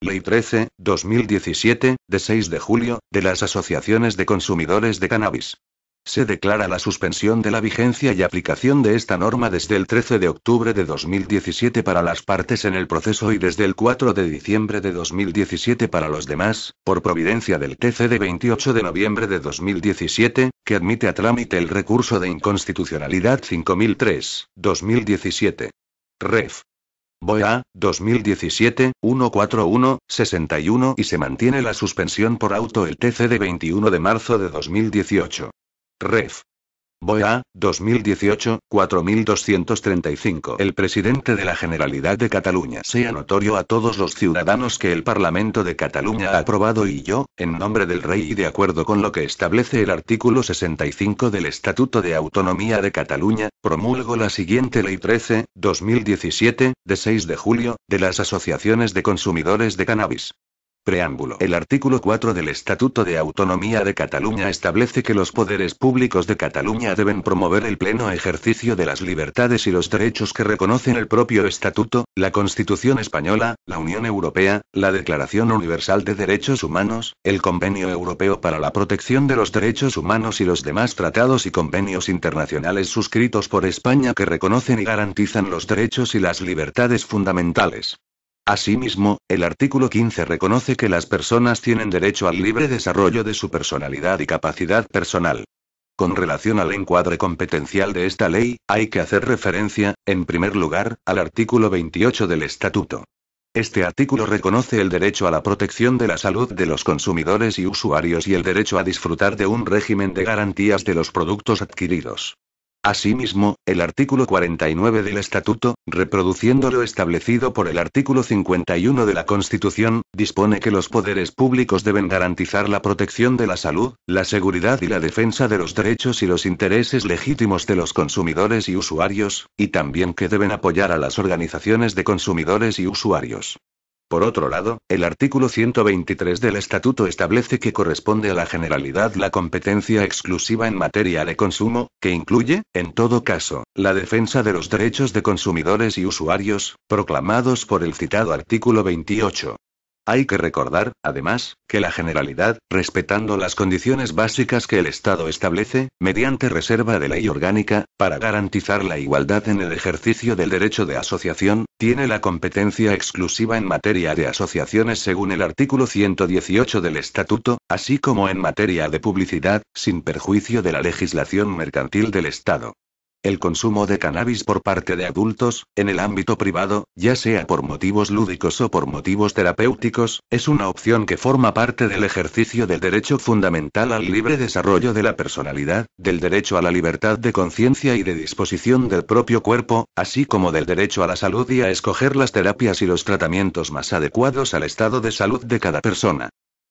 Ley 13/2017, de 6 de julio, de las asociaciones de consumidores de cannabis. Se declara la suspensión de la vigencia y aplicación de esta norma desde el 13 de octubre de 2017 para las partes en el proceso y desde el 4 de diciembre de 2017 para los demás, por providencia del TC de 28 de noviembre de 2017, que admite a trámite el recurso de inconstitucionalidad 5003/2017. Ref. BOEA, 2017, 141, 61 y se mantiene la suspensión por auto el TC de 21 de marzo de 2018. Ref. BOEA, 2018, 4235. El presidente de la Generalidad de Cataluña. Sea notorio a todos los ciudadanos que el Parlamento de Cataluña ha aprobado y yo, en nombre del Rey y de acuerdo con lo que establece el artículo 65 del Estatuto de Autonomía de Cataluña, promulgo la siguiente Ley 13/2017, de 6 de julio, de las asociaciones de consumidores de cannabis. Preámbulo. El artículo 4 del Estatuto de Autonomía de Cataluña establece que los poderes públicos de Cataluña deben promover el pleno ejercicio de las libertades y los derechos que reconocen el propio Estatuto, la Constitución española, la Unión Europea, la Declaración Universal de Derechos Humanos, el Convenio Europeo para la Protección de los Derechos Humanos y los demás tratados y convenios internacionales suscritos por España que reconocen y garantizan los derechos y las libertades fundamentales. Asimismo, el artículo 15 reconoce que las personas tienen derecho al libre desarrollo de su personalidad y capacidad personal. Con relación al encuadre competencial de esta ley, hay que hacer referencia, en primer lugar, al artículo 28 del Estatuto. Este artículo reconoce el derecho a la protección de la salud de los consumidores y usuarios y el derecho a disfrutar de un régimen de garantías de los productos adquiridos. Asimismo, el artículo 49 del Estatuto, reproduciendo lo establecido por el artículo 51 de la Constitución, dispone que los poderes públicos deben garantizar la protección de la salud, la seguridad y la defensa de los derechos y los intereses legítimos de los consumidores y usuarios, y también que deben apoyar a las organizaciones de consumidores y usuarios. Por otro lado, el artículo 123 del Estatuto establece que corresponde a la Generalidad la competencia exclusiva en materia de consumo, que incluye, en todo caso, la defensa de los derechos de consumidores y usuarios, proclamados por el citado artículo 28. Hay que recordar, además, que la Generalidad, respetando las condiciones básicas que el Estado establece, mediante reserva de ley orgánica, para garantizar la igualdad en el ejercicio del derecho de asociación, tiene la competencia exclusiva en materia de asociaciones según el artículo 118 del Estatuto, así como en materia de publicidad, sin perjuicio de la legislación mercantil del Estado. El consumo de cannabis por parte de adultos, en el ámbito privado, ya sea por motivos lúdicos o por motivos terapéuticos, es una opción que forma parte del ejercicio del derecho fundamental al libre desarrollo de la personalidad, del derecho a la libertad de conciencia y de disposición del propio cuerpo, así como del derecho a la salud y a escoger las terapias y los tratamientos más adecuados al estado de salud de cada persona.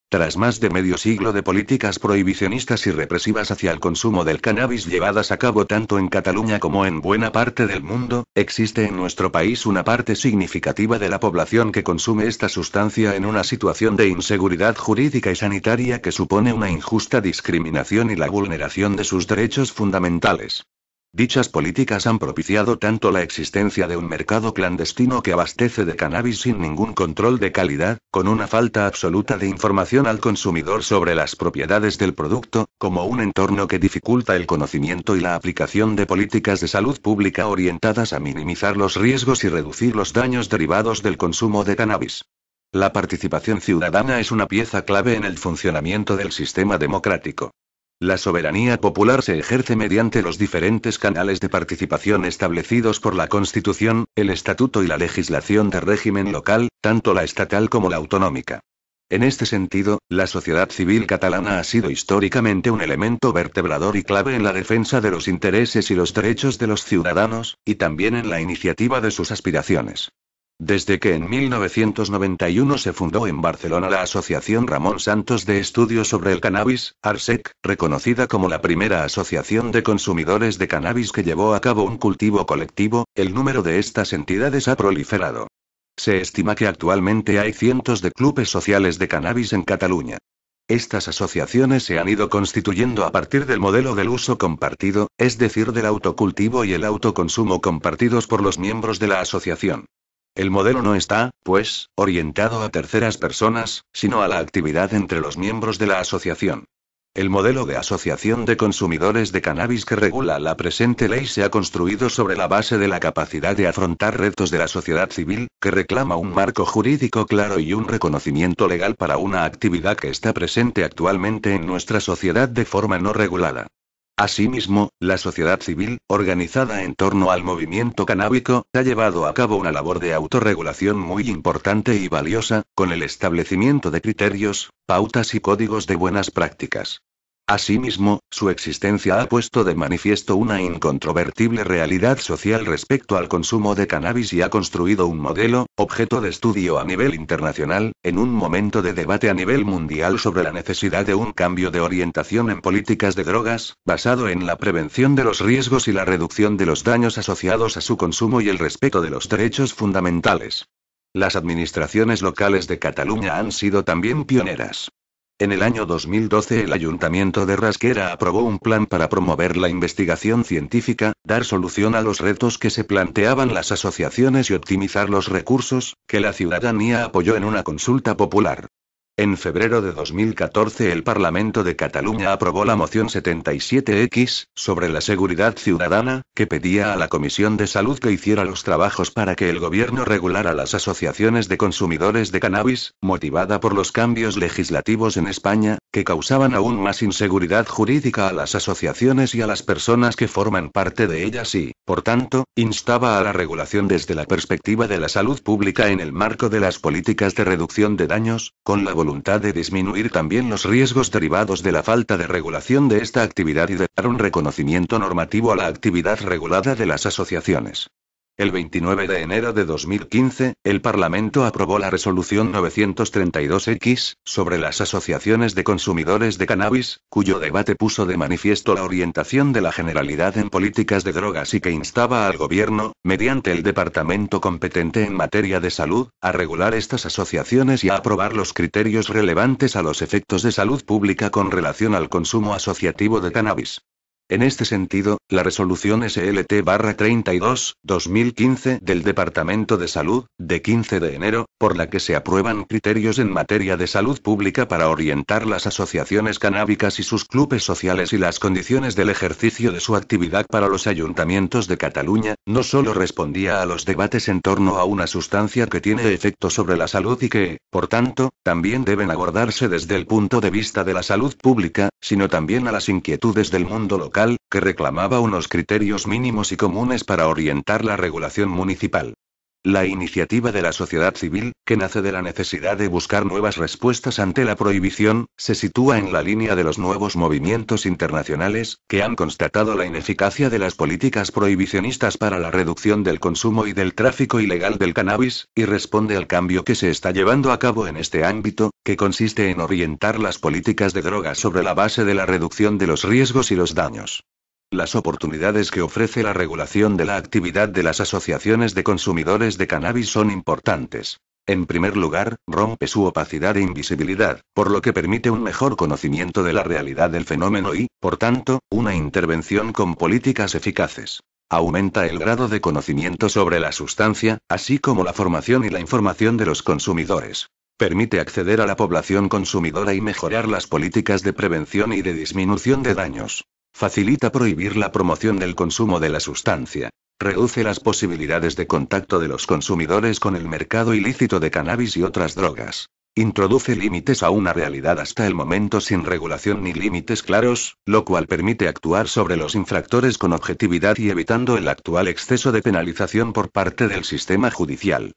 Tras más de medio siglo de políticas prohibicionistas y represivas hacia el consumo del cannabis llevadas a cabo tanto en Cataluña como en buena parte del mundo, existe en nuestro país una parte significativa de la población que consume esta sustancia en una situación de inseguridad jurídica y sanitaria que supone una injusta discriminación y la vulneración de sus derechos fundamentales. Dichas políticas han propiciado tanto la existencia de un mercado clandestino que abastece de cannabis sin ningún control de calidad, con una falta absoluta de información al consumidor sobre las propiedades del producto, como un entorno que dificulta el conocimiento y la aplicación de políticas de salud pública orientadas a minimizar los riesgos y reducir los daños derivados del consumo de cannabis. La participación ciudadana es una pieza clave en el funcionamiento del sistema democrático. La soberanía popular se ejerce mediante los diferentes canales de participación establecidos por la Constitución, el Estatuto y la legislación de régimen local, tanto la estatal como la autonómica. En este sentido, la sociedad civil catalana ha sido históricamente un elemento vertebrador y clave en la defensa de los intereses y los derechos de los ciudadanos, y también en la iniciativa de sus aspiraciones. Desde que en 1991 se fundó en Barcelona la Asociación Ramón Santos de Estudios sobre el Cannabis, ARSEC, reconocida como la primera asociación de consumidores de cannabis que llevó a cabo un cultivo colectivo, el número de estas entidades ha proliferado. Se estima que actualmente hay cientos de clubes sociales de cannabis en Cataluña. Estas asociaciones se han ido constituyendo a partir del modelo del uso compartido, es decir, del autocultivo y el autoconsumo compartidos por los miembros de la asociación. El modelo no está, pues, orientado a terceras personas, sino a la actividad entre los miembros de la asociación. El modelo de asociación de consumidores de cannabis que regula la presente ley se ha construido sobre la base de la capacidad de afrontar retos de la sociedad civil, que reclama un marco jurídico claro y un reconocimiento legal para una actividad que está presente actualmente en nuestra sociedad de forma no regulada. Asimismo, la sociedad civil, organizada en torno al movimiento canábico, ha llevado a cabo una labor de autorregulación muy importante y valiosa, con el establecimiento de criterios, pautas y códigos de buenas prácticas. Asimismo, su existencia ha puesto de manifiesto una incontrovertible realidad social respecto al consumo de cannabis y ha construido un modelo, objeto de estudio a nivel internacional, en un momento de debate a nivel mundial sobre la necesidad de un cambio de orientación en políticas de drogas, basado en la prevención de los riesgos y la reducción de los daños asociados a su consumo y el respeto de los derechos fundamentales. Las administraciones locales de Cataluña han sido también pioneras. En el año 2012 el Ayuntamiento de Rasquera aprobó un plan para promover la investigación científica, dar solución a los retos que se planteaban las asociaciones y optimizar los recursos, que la ciudadanía apoyó en una consulta popular. En febrero de 2014 el Parlamento de Cataluña aprobó la moción 77X, sobre la seguridad ciudadana, que pedía a la Comisión de Salud que hiciera los trabajos para que el gobierno regulara las asociaciones de consumidores de cannabis, motivada por los cambios legislativos en España, que causaban aún más inseguridad jurídica a las asociaciones y a las personas que forman parte de ellas y, por tanto, instaba a la regulación desde la perspectiva de la salud pública en el marco de las políticas de reducción de daños, con la voluntad de disminuir también los riesgos derivados de la falta de regulación de esta actividad y de dar un reconocimiento normativo a la actividad regulada de las asociaciones. El 29 de enero de 2015, el Parlamento aprobó la resolución 932X, sobre las asociaciones de consumidores de cannabis, cuyo debate puso de manifiesto la orientación de la Generalidad en políticas de drogas y que instaba al Gobierno, mediante el departamento competente en materia de salud, a regular estas asociaciones y a aprobar los criterios relevantes a los efectos de salud pública con relación al consumo asociativo de cannabis. En este sentido, la resolución SLT-32/2015 del Departamento de Salud, de 15 de enero, por la que se aprueban criterios en materia de salud pública para orientar las asociaciones canábicas y sus clubes sociales y las condiciones del ejercicio de su actividad para los ayuntamientos de Cataluña, no solo respondía a los debates en torno a una sustancia que tiene efecto sobre la salud y que, por tanto, también deben abordarse desde el punto de vista de la salud pública, sino también a las inquietudes del mundo local, que reclamaba unos criterios mínimos y comunes para orientar la regulación municipal. La iniciativa de la sociedad civil, que nace de la necesidad de buscar nuevas respuestas ante la prohibición, se sitúa en la línea de los nuevos movimientos internacionales, que han constatado la ineficacia de las políticas prohibicionistas para la reducción del consumo y del tráfico ilegal del cannabis, y responde al cambio que se está llevando a cabo en este ámbito, que consiste en orientar las políticas de drogas sobre la base de la reducción de los riesgos y los daños. Las oportunidades que ofrece la regulación de la actividad de las asociaciones de consumidores de cannabis son importantes. En primer lugar, rompe su opacidad e invisibilidad, por lo que permite un mejor conocimiento de la realidad del fenómeno y, por tanto, una intervención con políticas eficaces. Aumenta el grado de conocimiento sobre la sustancia, así como la formación y la información de los consumidores. Permite acceder a la población consumidora y mejorar las políticas de prevención y de disminución de daños. Facilita prohibir la promoción del consumo de la sustancia. Reduce las posibilidades de contacto de los consumidores con el mercado ilícito de cannabis y otras drogas. Introduce límites a una realidad hasta el momento sin regulación ni límites claros, lo cual permite actuar sobre los infractores con objetividad y evitando el actual exceso de penalización por parte del sistema judicial.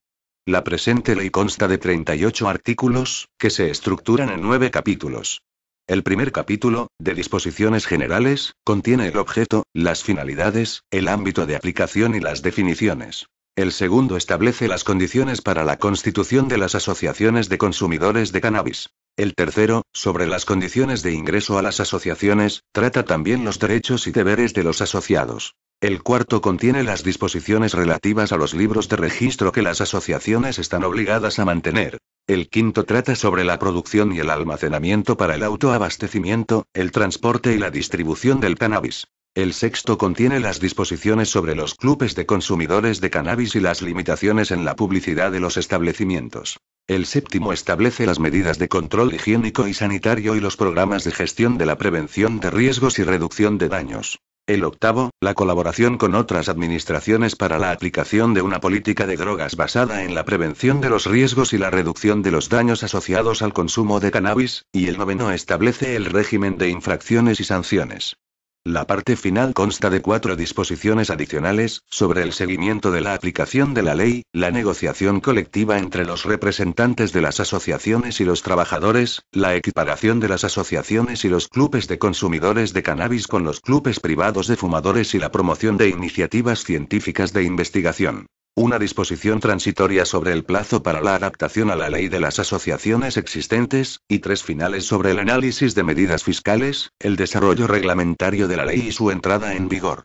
La presente ley consta de 38 artículos, que se estructuran en 9 capítulos. El primer capítulo, de disposiciones generales, contiene el objeto, las finalidades, el ámbito de aplicación y las definiciones. El segundo establece las condiciones para la constitución de las asociaciones de consumidores de cannabis. El tercero, sobre las condiciones de ingreso a las asociaciones, trata también los derechos y deberes de los asociados. El cuarto contiene las disposiciones relativas a los libros de registro que las asociaciones están obligadas a mantener. El quinto trata sobre la producción y el almacenamiento para el autoabastecimiento, el transporte y la distribución del cannabis. El sexto contiene las disposiciones sobre los clubes de consumidores de cannabis y las limitaciones en la publicidad de los establecimientos. El séptimo establece las medidas de control higiénico y sanitario y los programas de gestión de la prevención de riesgos y reducción de daños. El octavo, la colaboración con otras administraciones para la aplicación de una política de drogas basada en la prevención de los riesgos y la reducción de los daños asociados al consumo de cannabis, y el noveno establece el régimen de infracciones y sanciones. La parte final consta de 4 disposiciones adicionales, sobre el seguimiento de la aplicación de la ley, la negociación colectiva entre los representantes de las asociaciones y los trabajadores, la equiparación de las asociaciones y los clubes de consumidores de cannabis con los clubes privados de fumadores y la promoción de iniciativas científicas de investigación. Una disposición transitoria sobre el plazo para la adaptación a la ley de las asociaciones existentes, y 3 finales sobre el análisis de medidas fiscales, el desarrollo reglamentario de la ley y su entrada en vigor.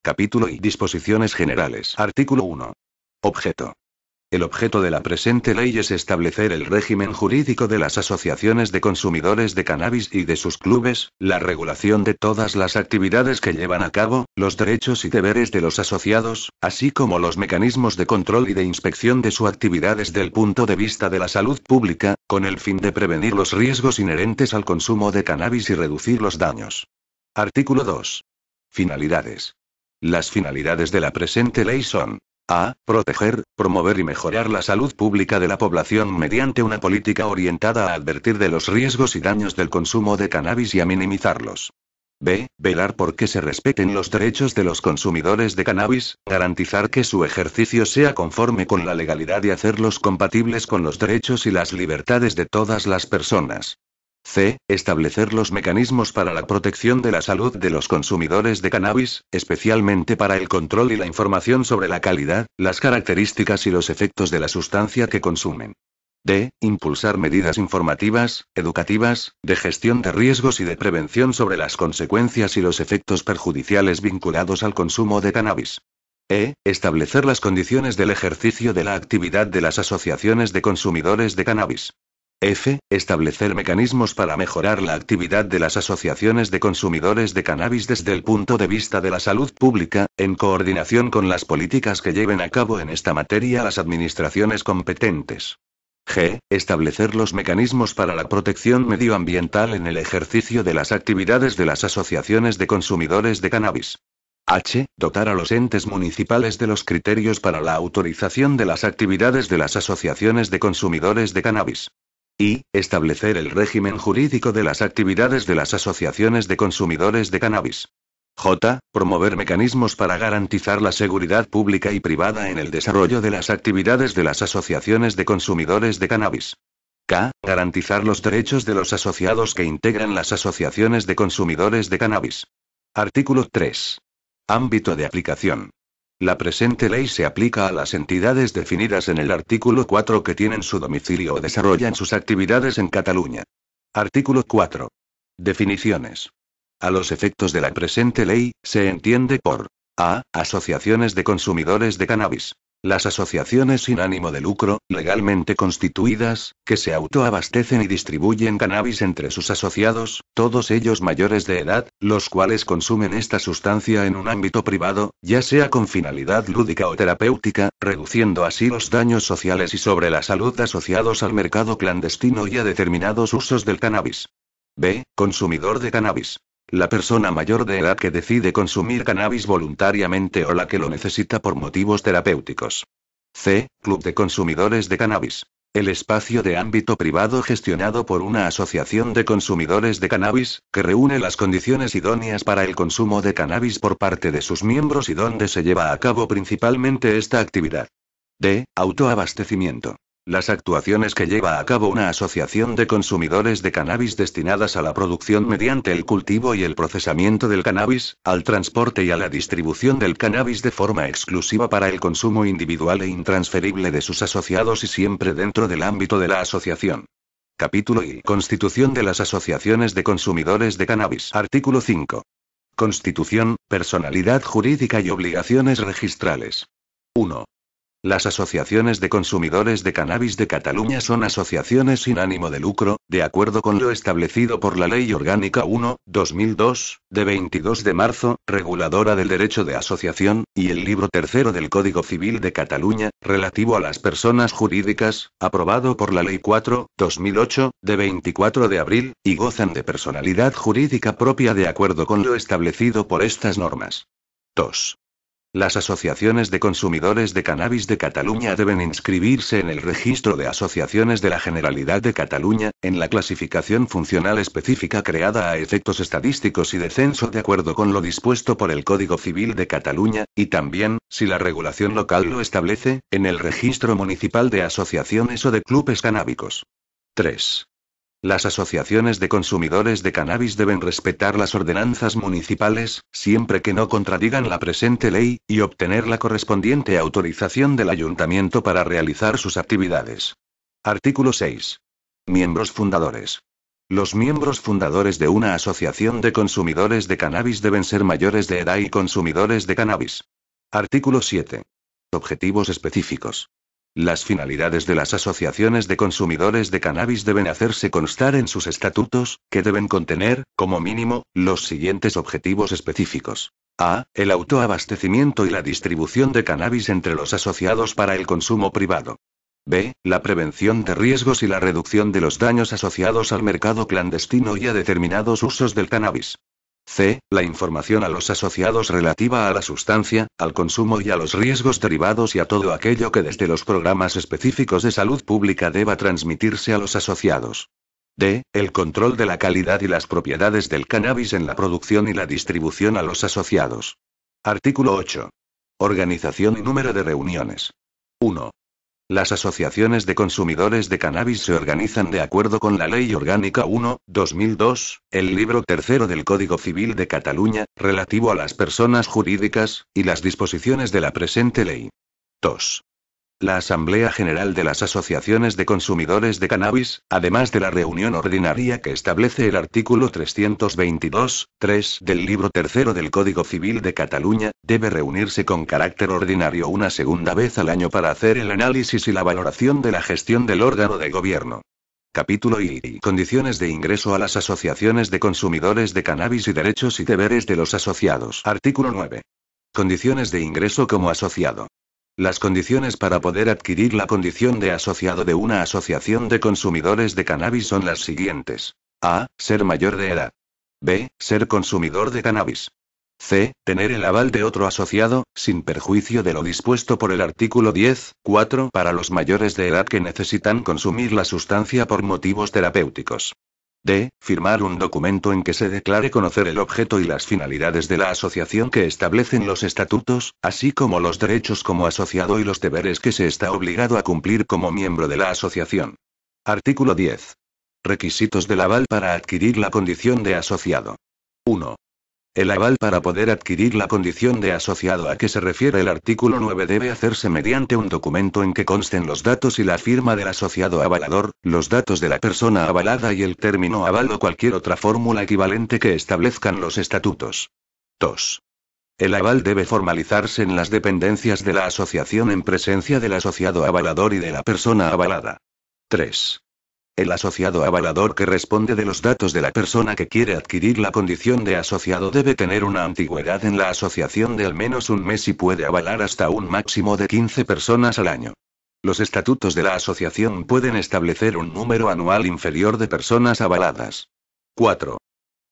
Capítulo y disposiciones generales. Artículo 1. Objeto. El objeto de la presente ley es establecer el régimen jurídico de las asociaciones de consumidores de cannabis y de sus clubes, la regulación de todas las actividades que llevan a cabo, los derechos y deberes de los asociados, así como los mecanismos de control y de inspección de su actividad desde el punto de vista de la salud pública, con el fin de prevenir los riesgos inherentes al consumo de cannabis y reducir los daños. Artículo 2. Finalidades. Las finalidades de la presente ley son: a. Proteger, promover y mejorar la salud pública de la población mediante una política orientada a advertir de los riesgos y daños del consumo de cannabis y a minimizarlos. B. Velar por que se respeten los derechos de los consumidores de cannabis, garantizar que su ejercicio sea conforme con la legalidad y hacerlos compatibles con los derechos y las libertades de todas las personas. C. Establecer los mecanismos para la protección de la salud de los consumidores de cannabis, especialmente para el control y la información sobre la calidad, las características y los efectos de la sustancia que consumen. D. Impulsar medidas informativas, educativas, de gestión de riesgos y de prevención sobre las consecuencias y los efectos perjudiciales vinculados al consumo de cannabis. E. Establecer las condiciones del ejercicio de la actividad de las asociaciones de consumidores de cannabis. F. Establecer mecanismos para mejorar la actividad de las asociaciones de consumidores de cannabis desde el punto de vista de la salud pública, en coordinación con las políticas que lleven a cabo en esta materia las administraciones competentes. G. Establecer los mecanismos para la protección medioambiental en el ejercicio de las actividades de las asociaciones de consumidores de cannabis. H. Dotar a los entes municipales de los criterios para la autorización de las actividades de las asociaciones de consumidores de cannabis. I. Establecer el régimen jurídico de las actividades de las asociaciones de consumidores de cannabis. J. Promover mecanismos para garantizar la seguridad pública y privada en el desarrollo de las actividades de las asociaciones de consumidores de cannabis. K. Garantizar los derechos de los asociados que integran las asociaciones de consumidores de cannabis. Artículo 3. Ámbito de aplicación. La presente ley se aplica a las entidades definidas en el artículo 4 que tienen su domicilio o desarrollan sus actividades en Cataluña. Artículo 4. Definiciones. A los efectos de la presente ley, se entiende por a. Asociaciones de consumidores de cannabis. Las asociaciones sin ánimo de lucro, legalmente constituidas, que se autoabastecen y distribuyen cannabis entre sus asociados, todos ellos mayores de edad, los cuales consumen esta sustancia en un ámbito privado, ya sea con finalidad lúdica o terapéutica, reduciendo así los daños sociales y sobre la salud asociados al mercado clandestino y a determinados usos del cannabis. B. Consumidor de cannabis. La persona mayor de edad que decide consumir cannabis voluntariamente o la que lo necesita por motivos terapéuticos. C. Club de consumidores de cannabis. El espacio de ámbito privado gestionado por una asociación de consumidores de cannabis, que reúne las condiciones idóneas para el consumo de cannabis por parte de sus miembros y donde se lleva a cabo principalmente esta actividad. D. Autoabastecimiento. Las actuaciones que lleva a cabo una asociación de consumidores de cannabis destinadas a la producción mediante el cultivo y el procesamiento del cannabis, al transporte y a la distribución del cannabis de forma exclusiva para el consumo individual e intransferible de sus asociados y siempre dentro del ámbito de la asociación. Capítulo I. Constitución de las asociaciones de consumidores de cannabis. Artículo 5. Constitución, personalidad jurídica y obligaciones registrales. 1. Las asociaciones de consumidores de cannabis de Cataluña son asociaciones sin ánimo de lucro, de acuerdo con lo establecido por la Ley Orgánica 1/2002, de 22 de marzo, reguladora del derecho de asociación, y el libro tercero del Código Civil de Cataluña, relativo a las personas jurídicas, aprobado por la Ley 4/2008, de 24 de abril, y gozan de personalidad jurídica propia de acuerdo con lo establecido por estas normas. 2. Las asociaciones de consumidores de cannabis de Cataluña deben inscribirse en el registro de asociaciones de la Generalidad de Cataluña, en la clasificación funcional específica creada a efectos estadísticos y de censo de acuerdo con lo dispuesto por el Código Civil de Cataluña, y también, si la regulación local lo establece, en el registro municipal de asociaciones o de clubes canábicos. 3. Las asociaciones de consumidores de cannabis deben respetar las ordenanzas municipales, siempre que no contradigan la presente ley, y obtener la correspondiente autorización del ayuntamiento para realizar sus actividades. Artículo 6. Miembros fundadores. Los miembros fundadores de una asociación de consumidores de cannabis deben ser mayores de edad y consumidores de cannabis. Artículo 7. Objetivos específicos. Las finalidades de las asociaciones de consumidores de cannabis deben hacerse constar en sus estatutos, que deben contener, como mínimo, los siguientes objetivos específicos. A. El autoabastecimiento y la distribución de cannabis entre los asociados para el consumo privado. B. La prevención de riesgos y la reducción de los daños asociados al mercado clandestino y a determinados usos del cannabis. C. La información a los asociados relativa a la sustancia, al consumo y a los riesgos derivados y a todo aquello que desde los programas específicos de salud pública deba transmitirse a los asociados. D. El control de la calidad y las propiedades del cannabis en la producción y la distribución a los asociados. Artículo 8. Organización y número de reuniones. 1. Las asociaciones de consumidores de cannabis se organizan de acuerdo con la Ley Orgánica 1/2002, el libro tercero del Código Civil de Cataluña, relativo a las personas jurídicas, y las disposiciones de la presente ley. 2. La Asamblea General de las Asociaciones de Consumidores de Cannabis, además de la reunión ordinaria que establece el artículo 322.3 del libro tercero del Código Civil de Cataluña, debe reunirse con carácter ordinario una segunda vez al año para hacer el análisis y la valoración de la gestión del órgano de gobierno. Capítulo I. Condiciones de ingreso a las asociaciones de consumidores de cannabis y derechos y deberes de los asociados. Artículo 9. Condiciones de ingreso como asociado. Las condiciones para poder adquirir la condición de asociado de una asociación de consumidores de cannabis son las siguientes. A. Ser mayor de edad. B. Ser consumidor de cannabis. C. Tener el aval de otro asociado, sin perjuicio de lo dispuesto por el artículo 10.4 para los mayores de edad que necesitan consumir la sustancia por motivos terapéuticos. D. Firmar un documento en que se declare conocer el objeto y las finalidades de la asociación que establecen los estatutos, así como los derechos como asociado y los deberes que se está obligado a cumplir como miembro de la asociación. Artículo 10. Requisitos del aval para adquirir la condición de asociado. 1. El aval para poder adquirir la condición de asociado a que se refiere el artículo 9 debe hacerse mediante un documento en que consten los datos y la firma del asociado avalador, los datos de la persona avalada y el término aval o cualquier otra fórmula equivalente que establezcan los estatutos. 2. El aval debe formalizarse en las dependencias de la asociación en presencia del asociado avalador y de la persona avalada. 3. El asociado avalador que responde de los datos de la persona que quiere adquirir la condición de asociado debe tener una antigüedad en la asociación de al menos un mes y puede avalar hasta un máximo de 15 personas al año. Los estatutos de la asociación pueden establecer un número anual inferior de personas avaladas. 4.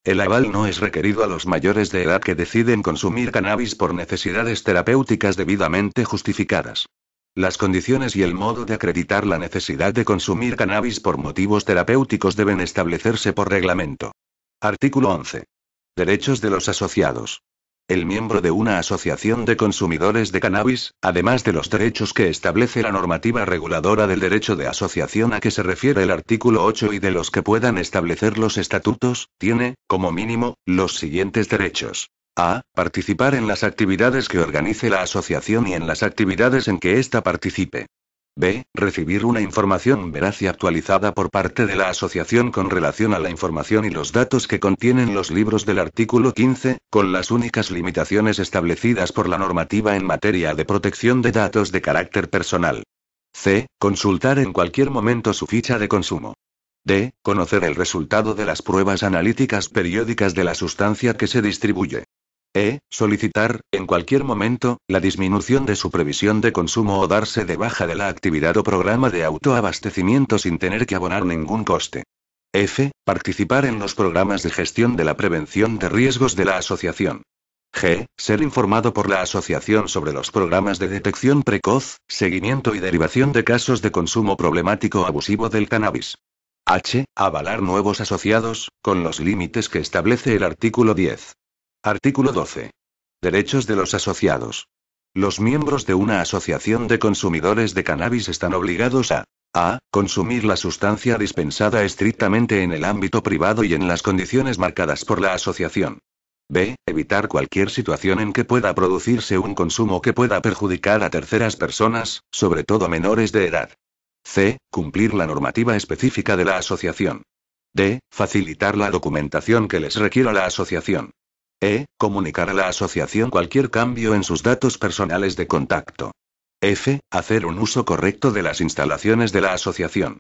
El aval no es requerido a los mayores de edad que deciden consumir cannabis por necesidades terapéuticas debidamente justificadas. Las condiciones y el modo de acreditar la necesidad de consumir cannabis por motivos terapéuticos deben establecerse por reglamento. Artículo 11. Derechos de los asociados. El miembro de una asociación de consumidores de cannabis, además de los derechos que establece la normativa reguladora del derecho de asociación a que se refiere el artículo 8 y de los que puedan establecer los estatutos, tiene, como mínimo, los siguientes derechos. A. Participar en las actividades que organice la asociación y en las actividades en que ésta participe. B. Recibir una información veraz y actualizada por parte de la asociación con relación a la información y los datos que contienen los libros del artículo 15, con las únicas limitaciones establecidas por la normativa en materia de protección de datos de carácter personal. C. Consultar en cualquier momento su ficha de consumo. D. Conocer el resultado de las pruebas analíticas periódicas de la sustancia que se distribuye. E. Solicitar, en cualquier momento, la disminución de su previsión de consumo o darse de baja de la actividad o programa de autoabastecimiento sin tener que abonar ningún coste. F. Participar en los programas de gestión de la prevención de riesgos de la asociación. G. Ser informado por la asociación sobre los programas de detección precoz, seguimiento y derivación de casos de consumo problemático o abusivo del cannabis. H. Avalar nuevos asociados, con los límites que establece el artículo 10. Artículo 12. Derechos de los asociados. Los miembros de una asociación de consumidores de cannabis están obligados a consumir la sustancia dispensada estrictamente en el ámbito privado y en las condiciones marcadas por la asociación. B. Evitar cualquier situación en que pueda producirse un consumo que pueda perjudicar a terceras personas, sobre todo menores de edad. C. Cumplir la normativa específica de la asociación. D. Facilitar la documentación que les requiera la asociación. E. Comunicar a la asociación cualquier cambio en sus datos personales de contacto. F. Hacer un uso correcto de las instalaciones de la asociación.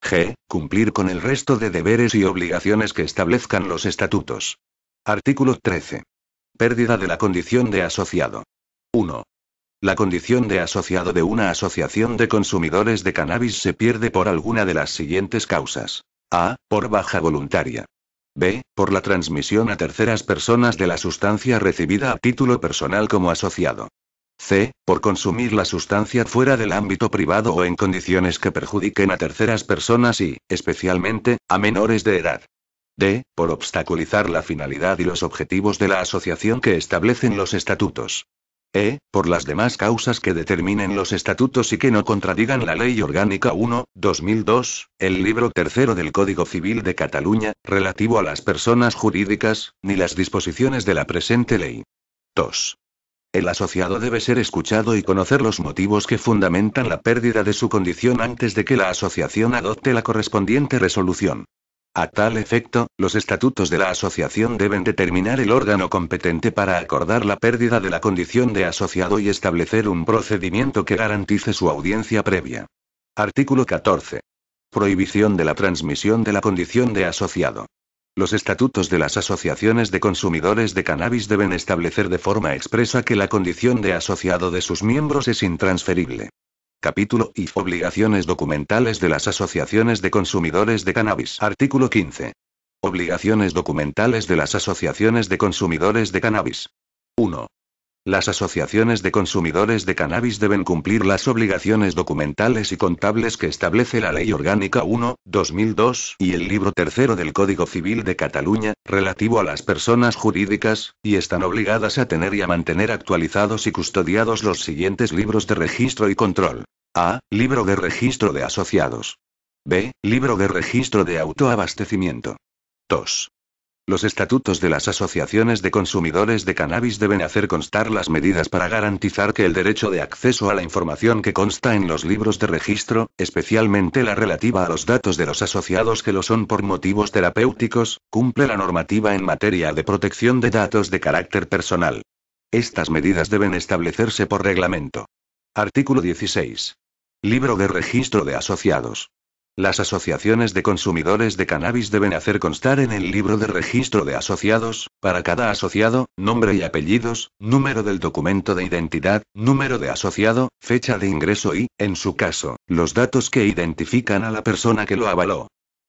G. Cumplir con el resto de deberes y obligaciones que establezcan los estatutos. Artículo 13. Pérdida de la condición de asociado. 1. La condición de asociado de una asociación de consumidores de cannabis se pierde por alguna de las siguientes causas. A. Por baja voluntaria. B. Por la transmisión a terceras personas de la sustancia recibida a título personal como asociado. C. Por consumir la sustancia fuera del ámbito privado o en condiciones que perjudiquen a terceras personas y, especialmente, a menores de edad. D. Por obstaculizar la finalidad y los objetivos de la asociación que establecen los estatutos. E. Por las demás causas que determinen los estatutos y que no contradigan la Ley Orgánica 1/2002, el libro tercero del Código Civil de Cataluña, relativo a las personas jurídicas, ni las disposiciones de la presente ley. 2. El asociado debe ser escuchado y conocer los motivos que fundamentan la pérdida de su condición antes de que la asociación adopte la correspondiente resolución. A tal efecto, los estatutos de la asociación deben determinar el órgano competente para acordar la pérdida de la condición de asociado y establecer un procedimiento que garantice su audiencia previa. Artículo 14. Prohibición de la transmisión de la condición de asociado. Los estatutos de las asociaciones de consumidores de cannabis deben establecer de forma expresa que la condición de asociado de sus miembros es intransferible. Capítulo I. Obligaciones documentales de las asociaciones de consumidores de cannabis. Artículo 15. Obligaciones documentales de las asociaciones de consumidores de cannabis. 1. Las asociaciones de consumidores de cannabis deben cumplir las obligaciones documentales y contables que establece la Ley Orgánica 1/2002 y el libro tercero del Código Civil de Cataluña, relativo a las personas jurídicas, y están obligadas a tener y a mantener actualizados y custodiados los siguientes libros de registro y control. A. Libro de registro de asociados. B. Libro de registro de autoabastecimiento. 2. Los estatutos de las asociaciones de consumidores de cannabis deben hacer constar las medidas para garantizar que el derecho de acceso a la información que consta en los libros de registro, especialmente la relativa a los datos de los asociados que lo son por motivos terapéuticos, cumple la normativa en materia de protección de datos de carácter personal. Estas medidas deben establecerse por reglamento. Artículo 16. Libro de registro de asociados. Las asociaciones de consumidores de cannabis deben hacer constar en el libro de registro de asociados, para cada asociado, nombre y apellidos, número del documento de identidad, número de asociado, fecha de ingreso y, en su caso, los datos que identifican a la persona que lo avaló.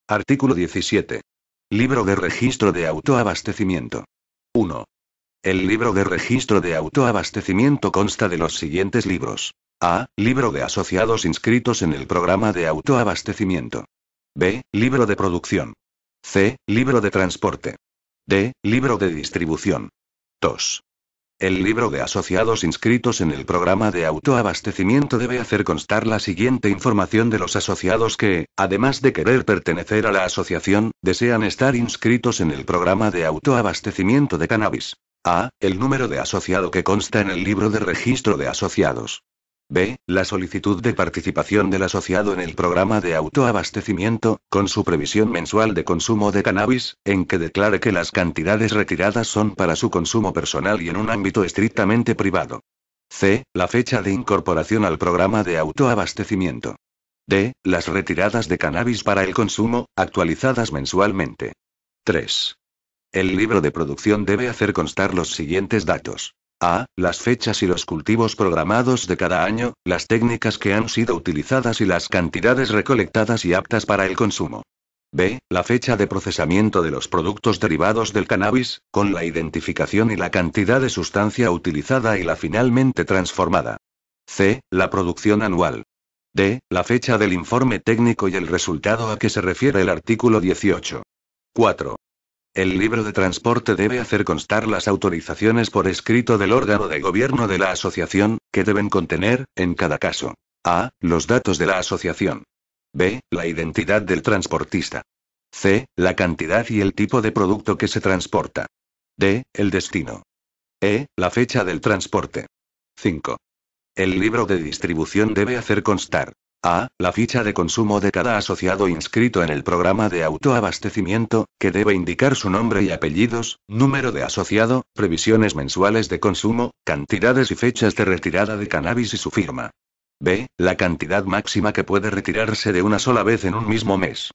Artículo 17. Libro de registro de autoabastecimiento. 1. El libro de registro de autoabastecimiento consta de los siguientes libros. A. Libro de asociados inscritos en el programa de autoabastecimiento. B. Libro de producción. C. Libro de transporte. D. Libro de distribución. 2. El libro de asociados inscritos en el programa de autoabastecimiento debe hacer constar la siguiente información de los asociados que, además de querer pertenecer a la asociación, desean estar inscritos en el programa de autoabastecimiento de cannabis. A. El número de asociado que consta en el libro de registro de asociados. B. La solicitud de participación del asociado en el programa de autoabastecimiento, con su previsión mensual de consumo de cannabis, en que declare que las cantidades retiradas son para su consumo personal y en un ámbito estrictamente privado. C. La fecha de incorporación al programa de autoabastecimiento. D. Las retiradas de cannabis para el consumo, actualizadas mensualmente. 3. El libro de producción debe hacer constar los siguientes datos. A. Las fechas y los cultivos programados de cada año, las técnicas que han sido utilizadas y las cantidades recolectadas y aptas para el consumo. B. La fecha de procesamiento de los productos derivados del cannabis, con la identificación y la cantidad de sustancia utilizada y la finalmente transformada. C. La producción anual. D. La fecha del informe técnico y el resultado a que se refiere el artículo 18. 4. El libro de transporte debe hacer constar las autorizaciones por escrito del órgano de gobierno de la asociación, que deben contener, en cada caso, a. Los datos de la asociación. B. La identidad del transportista. C. La cantidad y el tipo de producto que se transporta. D. El destino. E. La fecha del transporte. 5. El libro de distribución debe hacer constar. A. La ficha de consumo de cada asociado inscrito en el programa de autoabastecimiento, que debe indicar su nombre y apellidos, número de asociado, previsiones mensuales de consumo, cantidades y fechas de retirada de cannabis y su firma. B. La cantidad máxima que puede retirarse de una sola vez en un mismo mes.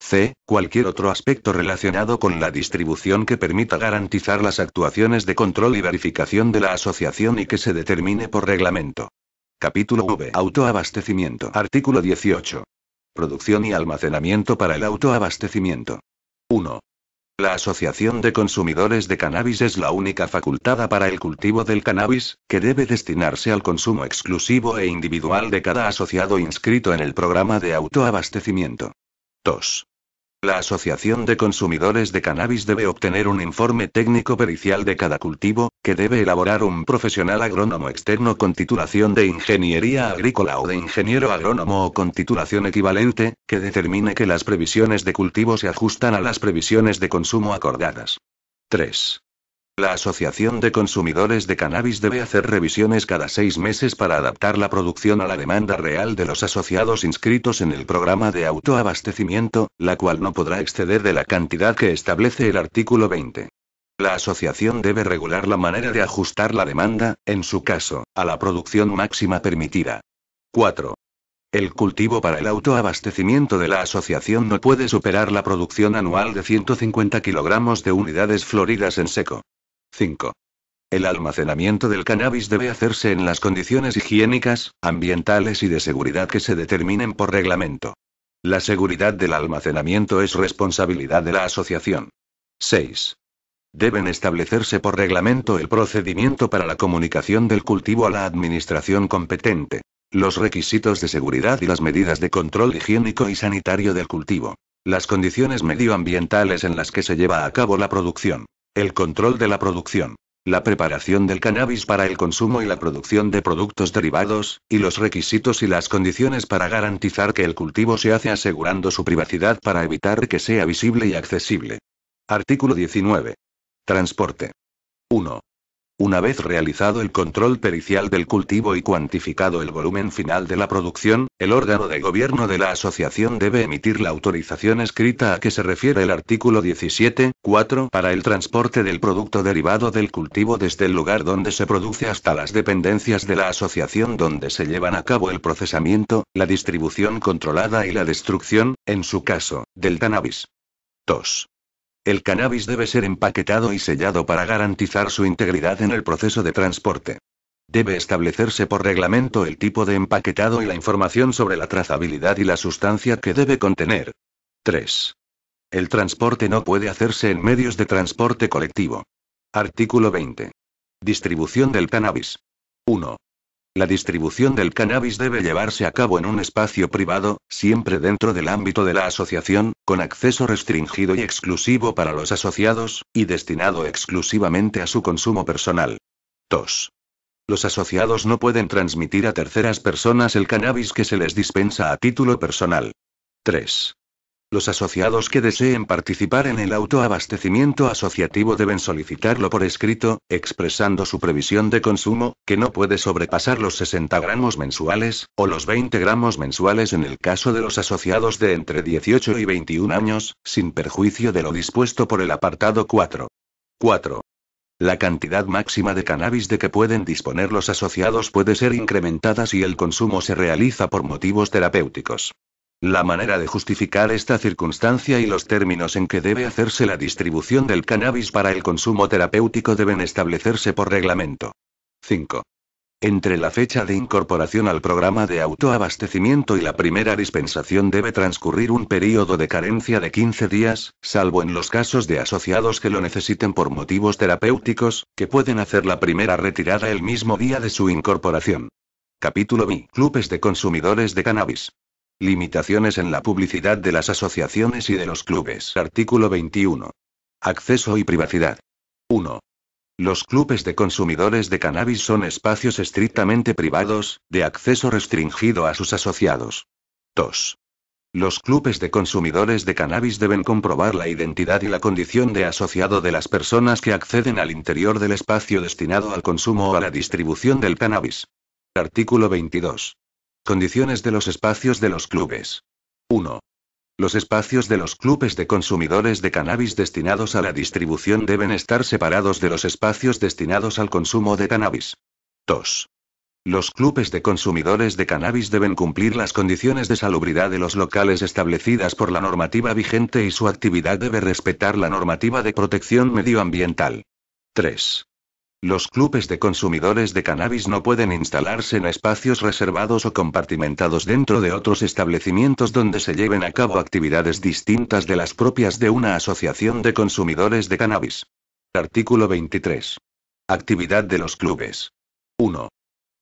C. Cualquier otro aspecto relacionado con la distribución que permita garantizar las actuaciones de control y verificación de la asociación y que se determine por reglamento. Capítulo V. Autoabastecimiento. Artículo 18. Producción y almacenamiento para el autoabastecimiento. 1. La Asociación de Consumidores de Cannabis es la única facultada para el cultivo del cannabis, que debe destinarse al consumo exclusivo e individual de cada asociado inscrito en el programa de autoabastecimiento. 2. La Asociación de Consumidores de Cannabis debe obtener un informe técnico pericial de cada cultivo, que debe elaborar un profesional agrónomo externo con titulación de ingeniería agrícola o de ingeniero agrónomo o con titulación equivalente, que determine que las previsiones de cultivo se ajustan a las previsiones de consumo acordadas. 3. La Asociación de Consumidores de Cannabis debe hacer revisiones cada 6 meses para adaptar la producción a la demanda real de los asociados inscritos en el programa de autoabastecimiento, la cual no podrá exceder de la cantidad que establece el artículo 20. La asociación debe regular la manera de ajustar la demanda, en su caso, a la producción máxima permitida. 4. El cultivo para el autoabastecimiento de la asociación no puede superar la producción anual de 150 kilogramos de unidades floridas en seco. 5. El almacenamiento del cannabis debe hacerse en las condiciones higiénicas, ambientales y de seguridad que se determinen por reglamento. La seguridad del almacenamiento es responsabilidad de la asociación. 6. Deben establecerse por reglamento el procedimiento para la comunicación del cultivo a la administración competente, los requisitos de seguridad y las medidas de control higiénico y sanitario del cultivo, las condiciones medioambientales en las que se lleva a cabo la producción, el control de la producción, la preparación del cannabis para el consumo y la producción de productos derivados, y los requisitos y las condiciones para garantizar que el cultivo se hace asegurando su privacidad para evitar que sea visible y accesible. Artículo 19. Transporte. 1. Una vez realizado el control pericial del cultivo y cuantificado el volumen final de la producción, el órgano de gobierno de la asociación debe emitir la autorización escrita a que se refiere el artículo 17.4 para el transporte del producto derivado del cultivo desde el lugar donde se produce hasta las dependencias de la asociación donde se llevan a cabo el procesamiento, la distribución controlada y la destrucción, en su caso, del cannabis. 2. El cannabis debe ser empaquetado y sellado para garantizar su integridad en el proceso de transporte. Debe establecerse por reglamento el tipo de empaquetado y la información sobre la trazabilidad y la sustancia que debe contener. 3. El transporte no puede hacerse en medios de transporte colectivo. Artículo 20. Distribución del cannabis. 1. La distribución del cannabis debe llevarse a cabo en un espacio privado, siempre dentro del ámbito de la asociación, con acceso restringido y exclusivo para los asociados, y destinado exclusivamente a su consumo personal. 2. Los asociados no pueden transmitir a terceras personas el cannabis que se les dispensa a título personal. 3. Los asociados que deseen participar en el autoabastecimiento asociativo deben solicitarlo por escrito, expresando su previsión de consumo, que no puede sobrepasar los 60 gramos mensuales, o los 20 gramos mensuales en el caso de los asociados de entre 18 y 21 años, sin perjuicio de lo dispuesto por el apartado 4. 4. La cantidad máxima de cannabis de que pueden disponer los asociados puede ser incrementada si el consumo se realiza por motivos terapéuticos. La manera de justificar esta circunstancia y los términos en que debe hacerse la distribución del cannabis para el consumo terapéutico deben establecerse por reglamento. 5. Entre la fecha de incorporación al programa de autoabastecimiento y la primera dispensación debe transcurrir un período de carencia de 15 días, salvo en los casos de asociados que lo necesiten por motivos terapéuticos, que pueden hacer la primera retirada el mismo día de su incorporación. Capítulo B. Clubes de consumidores de cannabis. Limitaciones en la publicidad de las asociaciones y de los clubes. Artículo 21. Acceso y privacidad. 1. Los clubes de consumidores de cannabis son espacios estrictamente privados, de acceso restringido a sus asociados. 2. Los clubes de consumidores de cannabis deben comprobar la identidad y la condición de asociado de las personas que acceden al interior del espacio destinado al consumo o a la distribución del cannabis. Artículo 22. Condiciones de los espacios de los clubes. 1. Los espacios de los clubes de consumidores de cannabis destinados a la distribución deben estar separados de los espacios destinados al consumo de cannabis. 2. Los clubes de consumidores de cannabis deben cumplir las condiciones de salubridad de los locales establecidas por la normativa vigente y su actividad debe respetar la normativa de protección medioambiental. 3. Los clubes de consumidores de cannabis no pueden instalarse en espacios reservados o compartimentados dentro de otros establecimientos donde se lleven a cabo actividades distintas de las propias de una asociación de consumidores de cannabis. Artículo 23. Actividad de los clubes. 1.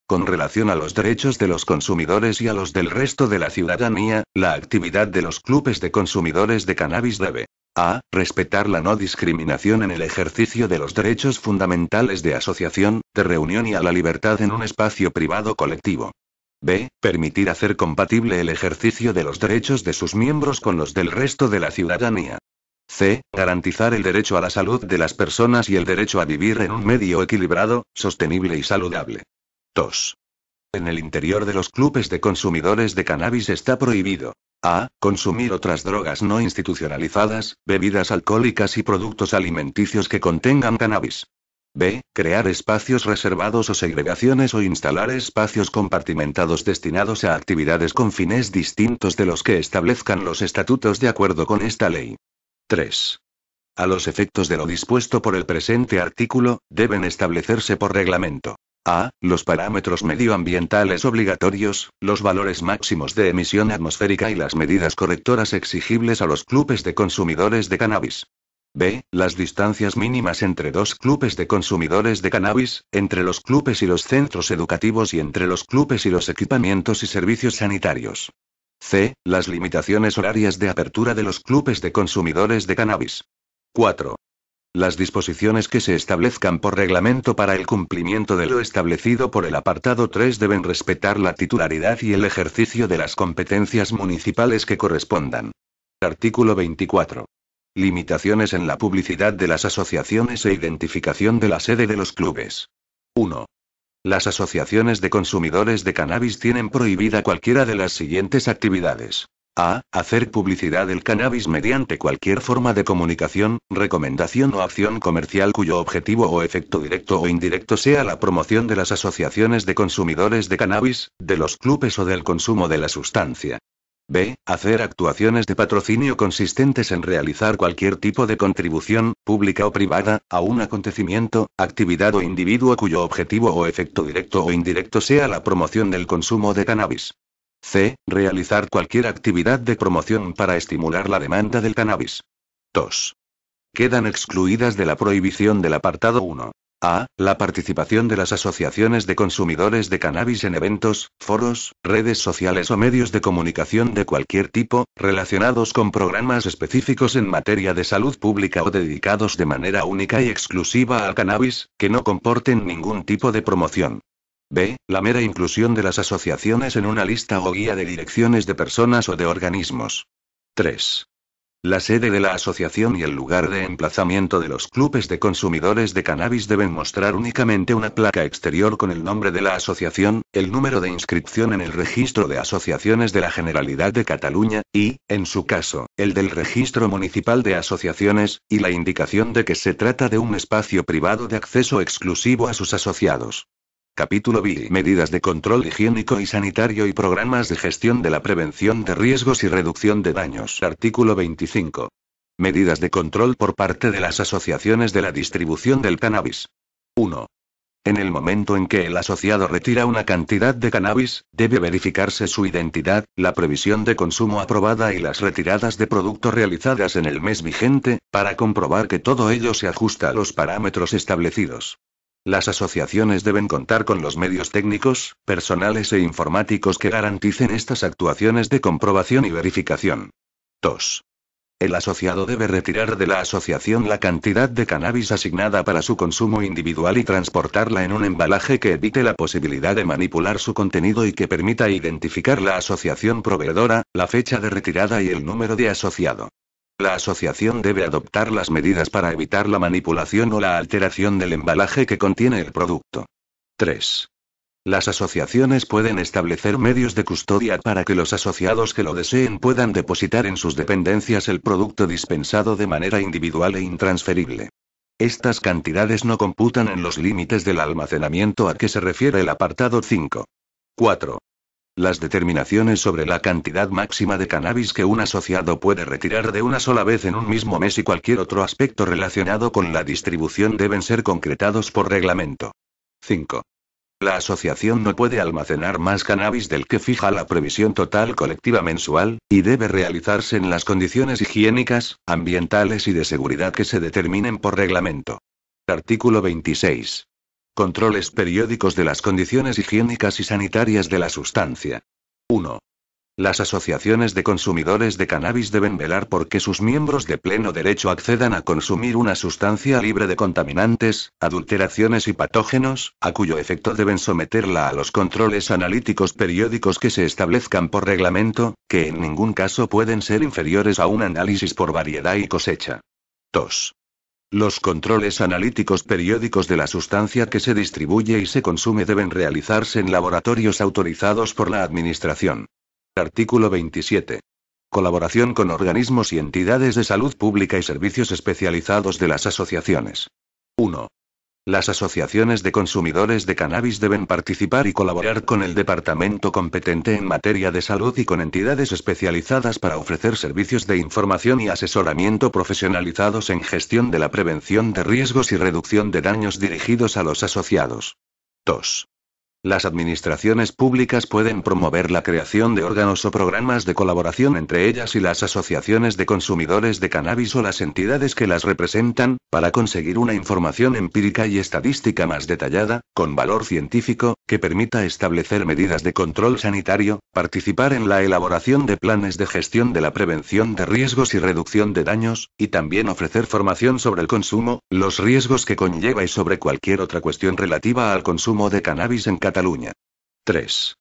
Con relación a los derechos de los consumidores y a los del resto de la ciudadanía, la actividad de los clubes de consumidores de cannabis debe: a. Respetar la no discriminación en el ejercicio de los derechos fundamentales de asociación, de reunión y a la libertad en un espacio privado colectivo. B. Permitir hacer compatible el ejercicio de los derechos de sus miembros con los del resto de la ciudadanía. C. Garantizar el derecho a la salud de las personas y el derecho a vivir en un medio equilibrado, sostenible y saludable. 2. En el interior de los clubes de consumidores de cannabis está prohibido: a. Consumir otras drogas no institucionalizadas, bebidas alcohólicas y productos alimenticios que contengan cannabis. B. Crear espacios reservados o segregaciones o instalar espacios compartimentados destinados a actividades con fines distintos de los que establezcan los estatutos de acuerdo con esta ley. 3. A los efectos de lo dispuesto por el presente artículo, deben establecerse por reglamento: a. Los parámetros medioambientales obligatorios, los valores máximos de emisión atmosférica y las medidas correctoras exigibles a los clubes de consumidores de cannabis. B. Las distancias mínimas entre dos clubes de consumidores de cannabis, entre los clubes y los centros educativos y entre los clubes y los equipamientos y servicios sanitarios. C. Las limitaciones horarias de apertura de los clubes de consumidores de cannabis. 4. Las disposiciones que se establezcan por reglamento para el cumplimiento de lo establecido por el apartado 3 deben respetar la titularidad y el ejercicio de las competencias municipales que correspondan. Artículo 24. Limitaciones en la publicidad de las asociaciones e identificación de la sede de los clubes. 1. Las asociaciones de consumidores de cannabis tienen prohibida cualquiera de las siguientes actividades. A. Hacer publicidad del cannabis mediante cualquier forma de comunicación, recomendación o acción comercial cuyo objetivo o efecto directo o indirecto sea la promoción de las asociaciones de consumidores de cannabis, de los clubes o del consumo de la sustancia. B. Hacer actuaciones de patrocinio consistentes en realizar cualquier tipo de contribución, pública o privada, a un acontecimiento, actividad o individuo cuyo objetivo o efecto directo o indirecto sea la promoción del consumo de cannabis. C. Realizar cualquier actividad de promoción para estimular la demanda del cannabis. 2. Quedan excluidas de la prohibición del apartado 1. A. La participación de las asociaciones de consumidores de cannabis en eventos, foros, redes sociales o medios de comunicación de cualquier tipo, relacionados con programas específicos en materia de salud pública o dedicados de manera única y exclusiva al cannabis, que no comporten ningún tipo de promoción. B. La mera inclusión de las asociaciones en una lista o guía de direcciones de personas o de organismos. 3. La sede de la asociación y el lugar de emplazamiento de los clubes de consumidores de cannabis deben mostrar únicamente una placa exterior con el nombre de la asociación, el número de inscripción en el registro de asociaciones de la Generalidad de Cataluña, y, en su caso, el del registro municipal de asociaciones, y la indicación de que se trata de un espacio privado de acceso exclusivo a sus asociados. Capítulo B. Medidas de control higiénico y sanitario y programas de gestión de la prevención de riesgos y reducción de daños. Artículo 25. Medidas de control por parte de las asociaciones de la distribución del cannabis. 1. En el momento en que el asociado retira una cantidad de cannabis, debe verificarse su identidad, la previsión de consumo aprobada y las retiradas de producto realizadas en el mes vigente, para comprobar que todo ello se ajusta a los parámetros establecidos. Las asociaciones deben contar con los medios técnicos, personales e informáticos que garanticen estas actuaciones de comprobación y verificación. 2. El asociado debe retirar de la asociación la cantidad de cannabis asignada para su consumo individual y transportarla en un embalaje que evite la posibilidad de manipular su contenido y que permita identificar la asociación proveedora, la fecha de retirada y el número de asociado. La asociación debe adoptar las medidas para evitar la manipulación o la alteración del embalaje que contiene el producto. 3. Las asociaciones pueden establecer medios de custodia para que los asociados que lo deseen puedan depositar en sus dependencias el producto dispensado de manera individual e intransferible. Estas cantidades no computan en los límites del almacenamiento a que se refiere el apartado 5. 4. Las determinaciones sobre la cantidad máxima de cannabis que un asociado puede retirar de una sola vez en un mismo mes y cualquier otro aspecto relacionado con la distribución deben ser concretados por reglamento. 5. La asociación no puede almacenar más cannabis del que fija la previsión total colectiva mensual, y debe realizarse en las condiciones higiénicas, ambientales y de seguridad que se determinen por reglamento. Artículo 26. Controles periódicos de las condiciones higiénicas y sanitarias de la sustancia. 1. Las asociaciones de consumidores de cannabis deben velar por que sus miembros de pleno derecho accedan a consumir una sustancia libre de contaminantes, adulteraciones y patógenos, a cuyo efecto deben someterla a los controles analíticos periódicos que se establezcan por reglamento, que en ningún caso pueden ser inferiores a un análisis por variedad y cosecha. 2. Los controles analíticos periódicos de la sustancia que se distribuye y se consume deben realizarse en laboratorios autorizados por la Administración. Artículo 27. Colaboración con organismos y entidades de salud pública y servicios especializados de las asociaciones. 1. Las asociaciones de consumidores de cannabis deben participar y colaborar con el departamento competente en materia de salud y con entidades especializadas para ofrecer servicios de información y asesoramiento profesionalizados en gestión de la prevención de riesgos y reducción de daños dirigidos a los asociados. 2. Las administraciones públicas pueden promover la creación de órganos o programas de colaboración entre ellas y las asociaciones de consumidores de cannabis o las entidades que las representan, para conseguir una información empírica y estadística más detallada, con valor científico, que permita establecer medidas de control sanitario, participar en la elaboración de planes de gestión de la prevención de riesgos y reducción de daños, y también ofrecer formación sobre el consumo, los riesgos que conlleva y sobre cualquier otra cuestión relativa al consumo de cannabis en Cataluña. 3.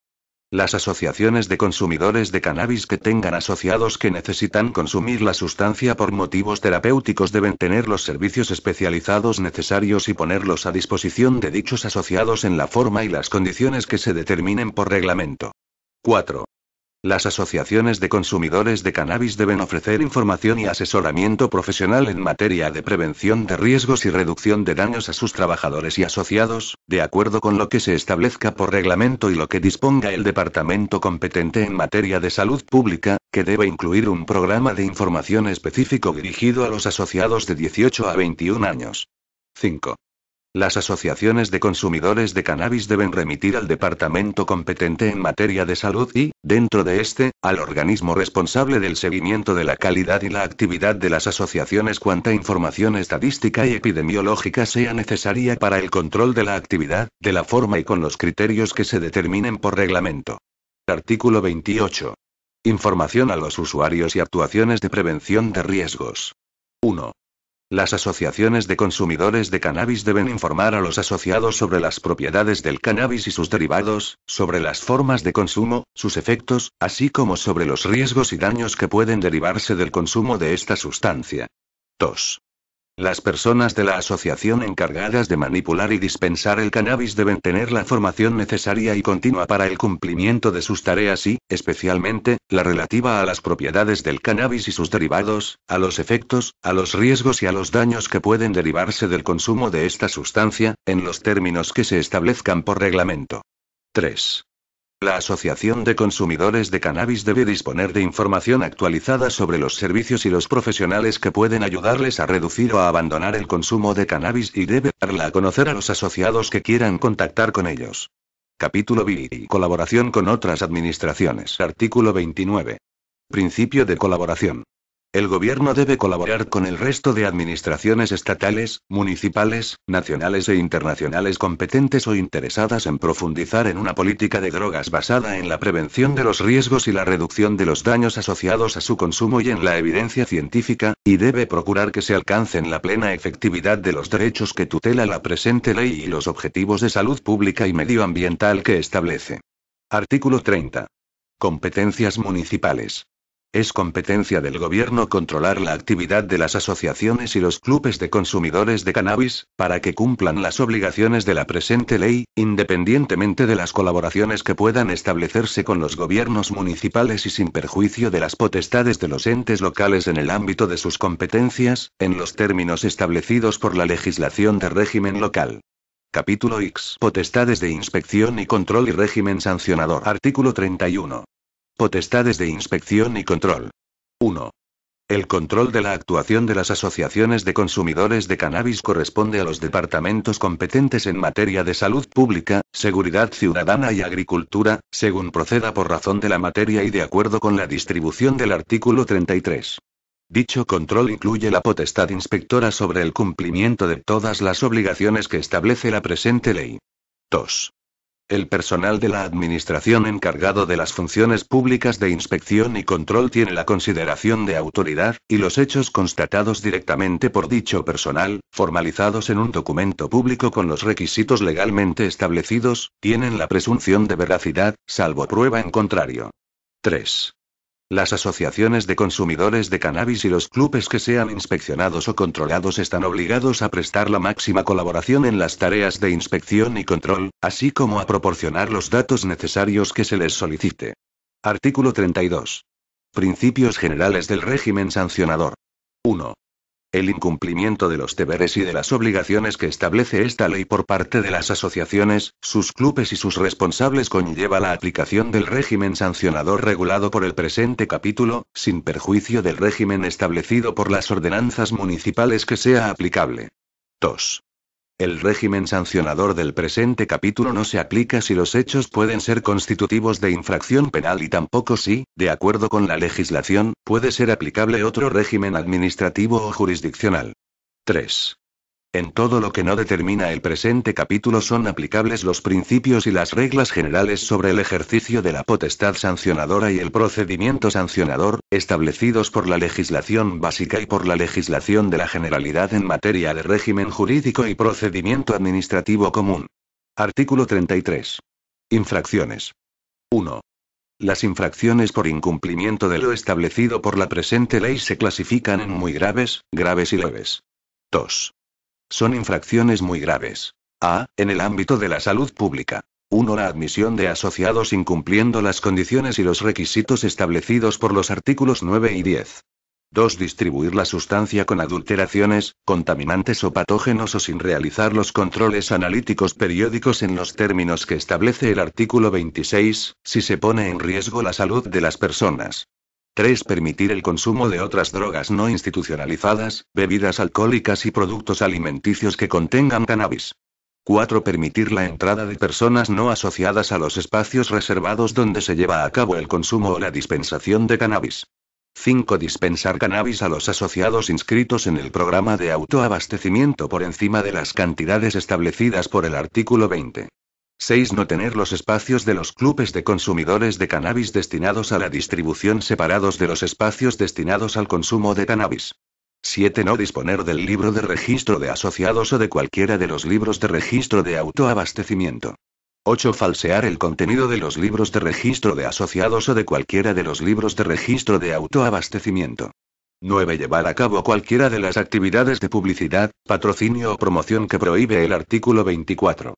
Las asociaciones de consumidores de cannabis que tengan asociados que necesitan consumir la sustancia por motivos terapéuticos deben tener los servicios especializados necesarios y ponerlos a disposición de dichos asociados en la forma y las condiciones que se determinen por reglamento. 4. Las asociaciones de consumidores de cannabis deben ofrecer información y asesoramiento profesional en materia de prevención de riesgos y reducción de daños a sus trabajadores y asociados, de acuerdo con lo que se establezca por reglamento y lo que disponga el departamento competente en materia de salud pública, que debe incluir un programa de información específico dirigido a los asociados de 18 a 21 años. 5. Las asociaciones de consumidores de cannabis deben remitir al departamento competente en materia de salud y, dentro de este, al organismo responsable del seguimiento de la calidad y la actividad de las asociaciones cuanta información estadística y epidemiológica sea necesaria para el control de la actividad, de la forma y con los criterios que se determinen por reglamento. Artículo 28. Información a los usuarios y actuaciones de prevención de riesgos. 1. Las asociaciones de consumidores de cannabis deben informar a los asociados sobre las propiedades del cannabis y sus derivados, sobre las formas de consumo, sus efectos, así como sobre los riesgos y daños que pueden derivarse del consumo de esta sustancia. 2. Las personas de la asociación encargadas de manipular y dispensar el cannabis deben tener la formación necesaria y continua para el cumplimiento de sus tareas y, especialmente, la relativa a las propiedades del cannabis y sus derivados, a los efectos, a los riesgos y a los daños que pueden derivarse del consumo de esta sustancia, en los términos que se establezcan por reglamento. 3. La Asociación de Consumidores de Cannabis debe disponer de información actualizada sobre los servicios y los profesionales que pueden ayudarles a reducir o a abandonar el consumo de cannabis y debe darla a conocer a los asociados que quieran contactar con ellos. Capítulo B. Colaboración con otras administraciones. Artículo 29. Principio de colaboración. El gobierno debe colaborar con el resto de administraciones estatales, municipales, nacionales e internacionales competentes o interesadas en profundizar en una política de drogas basada en la prevención de los riesgos y la reducción de los daños asociados a su consumo y en la evidencia científica, y debe procurar que se alcancen la plena efectividad de los derechos que tutela la presente ley y los objetivos de salud pública y medioambiental que establece. Artículo 30. Competencias municipales. Es competencia del gobierno controlar la actividad de las asociaciones y los clubes de consumidores de cannabis, para que cumplan las obligaciones de la presente ley, independientemente de las colaboraciones que puedan establecerse con los gobiernos municipales y sin perjuicio de las potestades de los entes locales en el ámbito de sus competencias, en los términos establecidos por la legislación de régimen local. Capítulo X. Potestades de inspección y control y régimen sancionador. Artículo 31. Potestades de inspección y control. 1. El control de la actuación de las asociaciones de consumidores de cannabis corresponde a los departamentos competentes en materia de salud pública, seguridad ciudadana y agricultura, según proceda por razón de la materia y de acuerdo con la distribución del artículo 33. Dicho control incluye la potestad inspectora sobre el cumplimiento de todas las obligaciones que establece la presente ley. 2. El personal de la Administración encargado de las funciones públicas de inspección y control tiene la consideración de autoridad, y los hechos constatados directamente por dicho personal, formalizados en un documento público con los requisitos legalmente establecidos, tienen la presunción de veracidad, salvo prueba en contrario. 3. Las asociaciones de consumidores de cannabis y los clubes que sean inspeccionados o controlados están obligados a prestar la máxima colaboración en las tareas de inspección y control, así como a proporcionar los datos necesarios que se les solicite. Artículo 32. Principios generales del régimen sancionador. 1. El incumplimiento de los deberes y de las obligaciones que establece esta ley por parte de las asociaciones, sus clubes y sus responsables conlleva la aplicación del régimen sancionador regulado por el presente capítulo, sin perjuicio del régimen establecido por las ordenanzas municipales que sea aplicable. 2. El régimen sancionador del presente capítulo no se aplica si los hechos pueden ser constitutivos de infracción penal y tampoco si, de acuerdo con la legislación, puede ser aplicable otro régimen administrativo o jurisdiccional. 3. En todo lo que no determina el presente capítulo son aplicables los principios y las reglas generales sobre el ejercicio de la potestad sancionadora y el procedimiento sancionador, establecidos por la legislación básica y por la legislación de la Generalidad en materia de régimen jurídico y procedimiento administrativo común. Artículo 33. Infracciones. 1. Las infracciones por incumplimiento de lo establecido por la presente ley se clasifican en muy graves, graves y leves. 2. Son infracciones muy graves. A. En el ámbito de la salud pública. 1. La admisión de asociados incumpliendo las condiciones y los requisitos establecidos por los artículos 9 y 10. 2. Distribuir la sustancia con adulteraciones, contaminantes o patógenos o sin realizar los controles analíticos periódicos en los términos que establece el artículo 26, si se pone en riesgo la salud de las personas. 3. Permitir el consumo de otras drogas no institucionalizadas, bebidas alcohólicas y productos alimenticios que contengan cannabis. 4. Permitir la entrada de personas no asociadas a los espacios reservados donde se lleva a cabo el consumo o la dispensación de cannabis. 5. Dispensar cannabis a los asociados inscritos en el programa de autoabastecimiento por encima de las cantidades establecidas por el artículo 20. 6. No tener los espacios de los clubes de consumidores de cannabis destinados a la distribución separados de los espacios destinados al consumo de cannabis. 7. No disponer del libro de registro de asociados o de cualquiera de los libros de registro de autoabastecimiento. 8. Falsear el contenido de los libros de registro de asociados o de cualquiera de los libros de registro de autoabastecimiento. 9. Llevar a cabo cualquiera de las actividades de publicidad, patrocinio o promoción que prohíbe el artículo 24.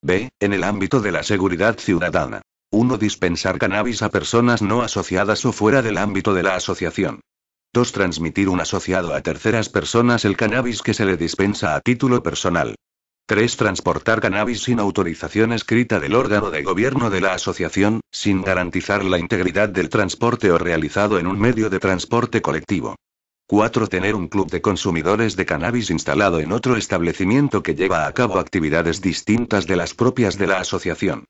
B. En el ámbito de la seguridad ciudadana. 1. Dispensar cannabis a personas no asociadas o fuera del ámbito de la asociación. 2. Transmitir un asociado a terceras personas el cannabis que se le dispensa a título personal. 3. Transportar cannabis sin autorización escrita del órgano de gobierno de la asociación, sin garantizar la integridad del transporte o realizado en un medio de transporte colectivo. 4. Tener un club de consumidores de cannabis instalado en otro establecimiento que lleva a cabo actividades distintas de las propias de la asociación.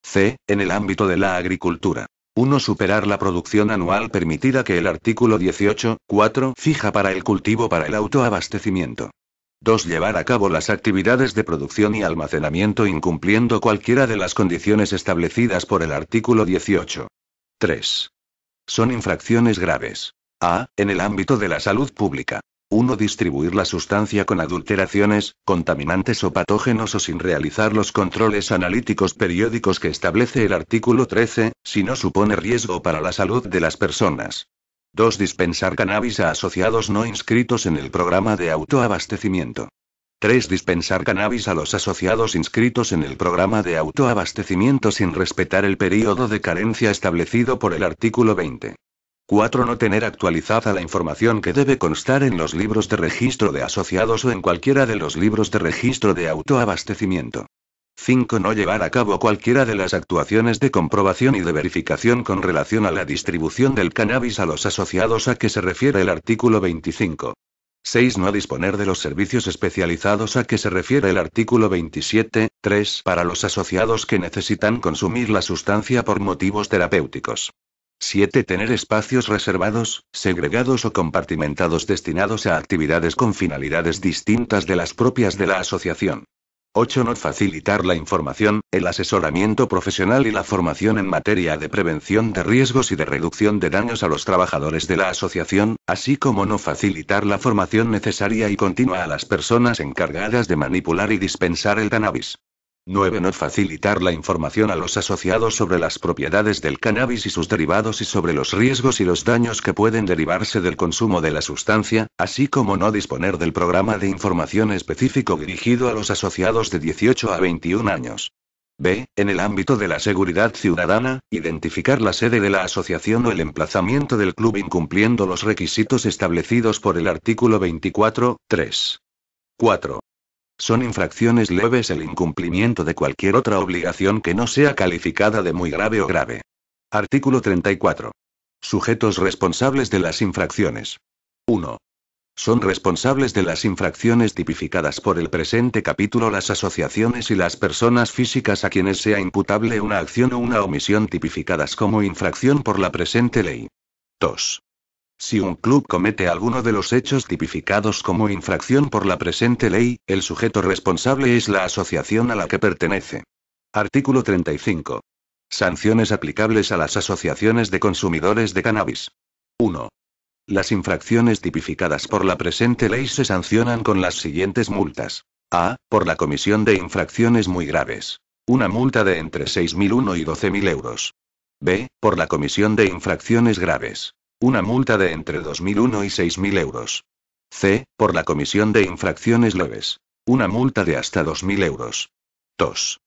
C. En el ámbito de la agricultura. 1. Superar la producción anual permitida que el artículo 18.4 fija para el cultivo para el autoabastecimiento. 2. Llevar a cabo las actividades de producción y almacenamiento incumpliendo cualquiera de las condiciones establecidas por el artículo 18. 3. Son infracciones graves. A. En el ámbito de la salud pública. 1. Distribuir la sustancia con adulteraciones, contaminantes o patógenos o sin realizar los controles analíticos periódicos que establece el artículo 13, si no supone riesgo para la salud de las personas. 2. Dispensar cannabis a asociados no inscritos en el programa de autoabastecimiento. 3. Dispensar cannabis a los asociados inscritos en el programa de autoabastecimiento sin respetar el período de carencia establecido por el artículo 20. 4. No tener actualizada la información que debe constar en los libros de registro de asociados o en cualquiera de los libros de registro de autoabastecimiento. 5. No llevar a cabo cualquiera de las actuaciones de comprobación y de verificación con relación a la distribución del cannabis a los asociados a que se refiere el artículo 25. 6. No disponer de los servicios especializados a que se refiere el artículo 27.3 para los asociados que necesitan consumir la sustancia por motivos terapéuticos. 7. Tener espacios reservados, segregados o compartimentados destinados a actividades con finalidades distintas de las propias de la asociación. 8. No facilitar la información, el asesoramiento profesional y la formación en materia de prevención de riesgos y de reducción de daños a los trabajadores de la asociación, así como no facilitar la formación necesaria y continua a las personas encargadas de manipular y dispensar el cannabis. 9. No facilitar la información a los asociados sobre las propiedades del cannabis y sus derivados y sobre los riesgos y los daños que pueden derivarse del consumo de la sustancia, así como no disponer del programa de información específico dirigido a los asociados de 18 a 21 años. B. En el ámbito de la seguridad ciudadana, identificar la sede de la asociación o el emplazamiento del club incumpliendo los requisitos establecidos por el artículo 24.3. 4. Son infracciones leves el incumplimiento de cualquier otra obligación que no sea calificada de muy grave o grave. Artículo 34. Sujetos responsables de las infracciones. 1. Son responsables de las infracciones tipificadas por el presente capítulo las asociaciones y las personas físicas a quienes sea imputable una acción o una omisión tipificadas como infracción por la presente ley. 2. Si un club comete alguno de los hechos tipificados como infracción por la presente ley, el sujeto responsable es la asociación a la que pertenece. Artículo 35. Sanciones aplicables a las asociaciones de consumidores de cannabis. 1. Las infracciones tipificadas por la presente ley se sancionan con las siguientes multas. A. Por la comisión de infracciones muy graves. Una multa de entre 6.001 y 12.000 euros. B. Por la comisión de infracciones graves. Una multa de entre 2.001 y 6.000 euros. C. Por la comisión de infracciones leves. Una multa de hasta 2.000 euros. 2.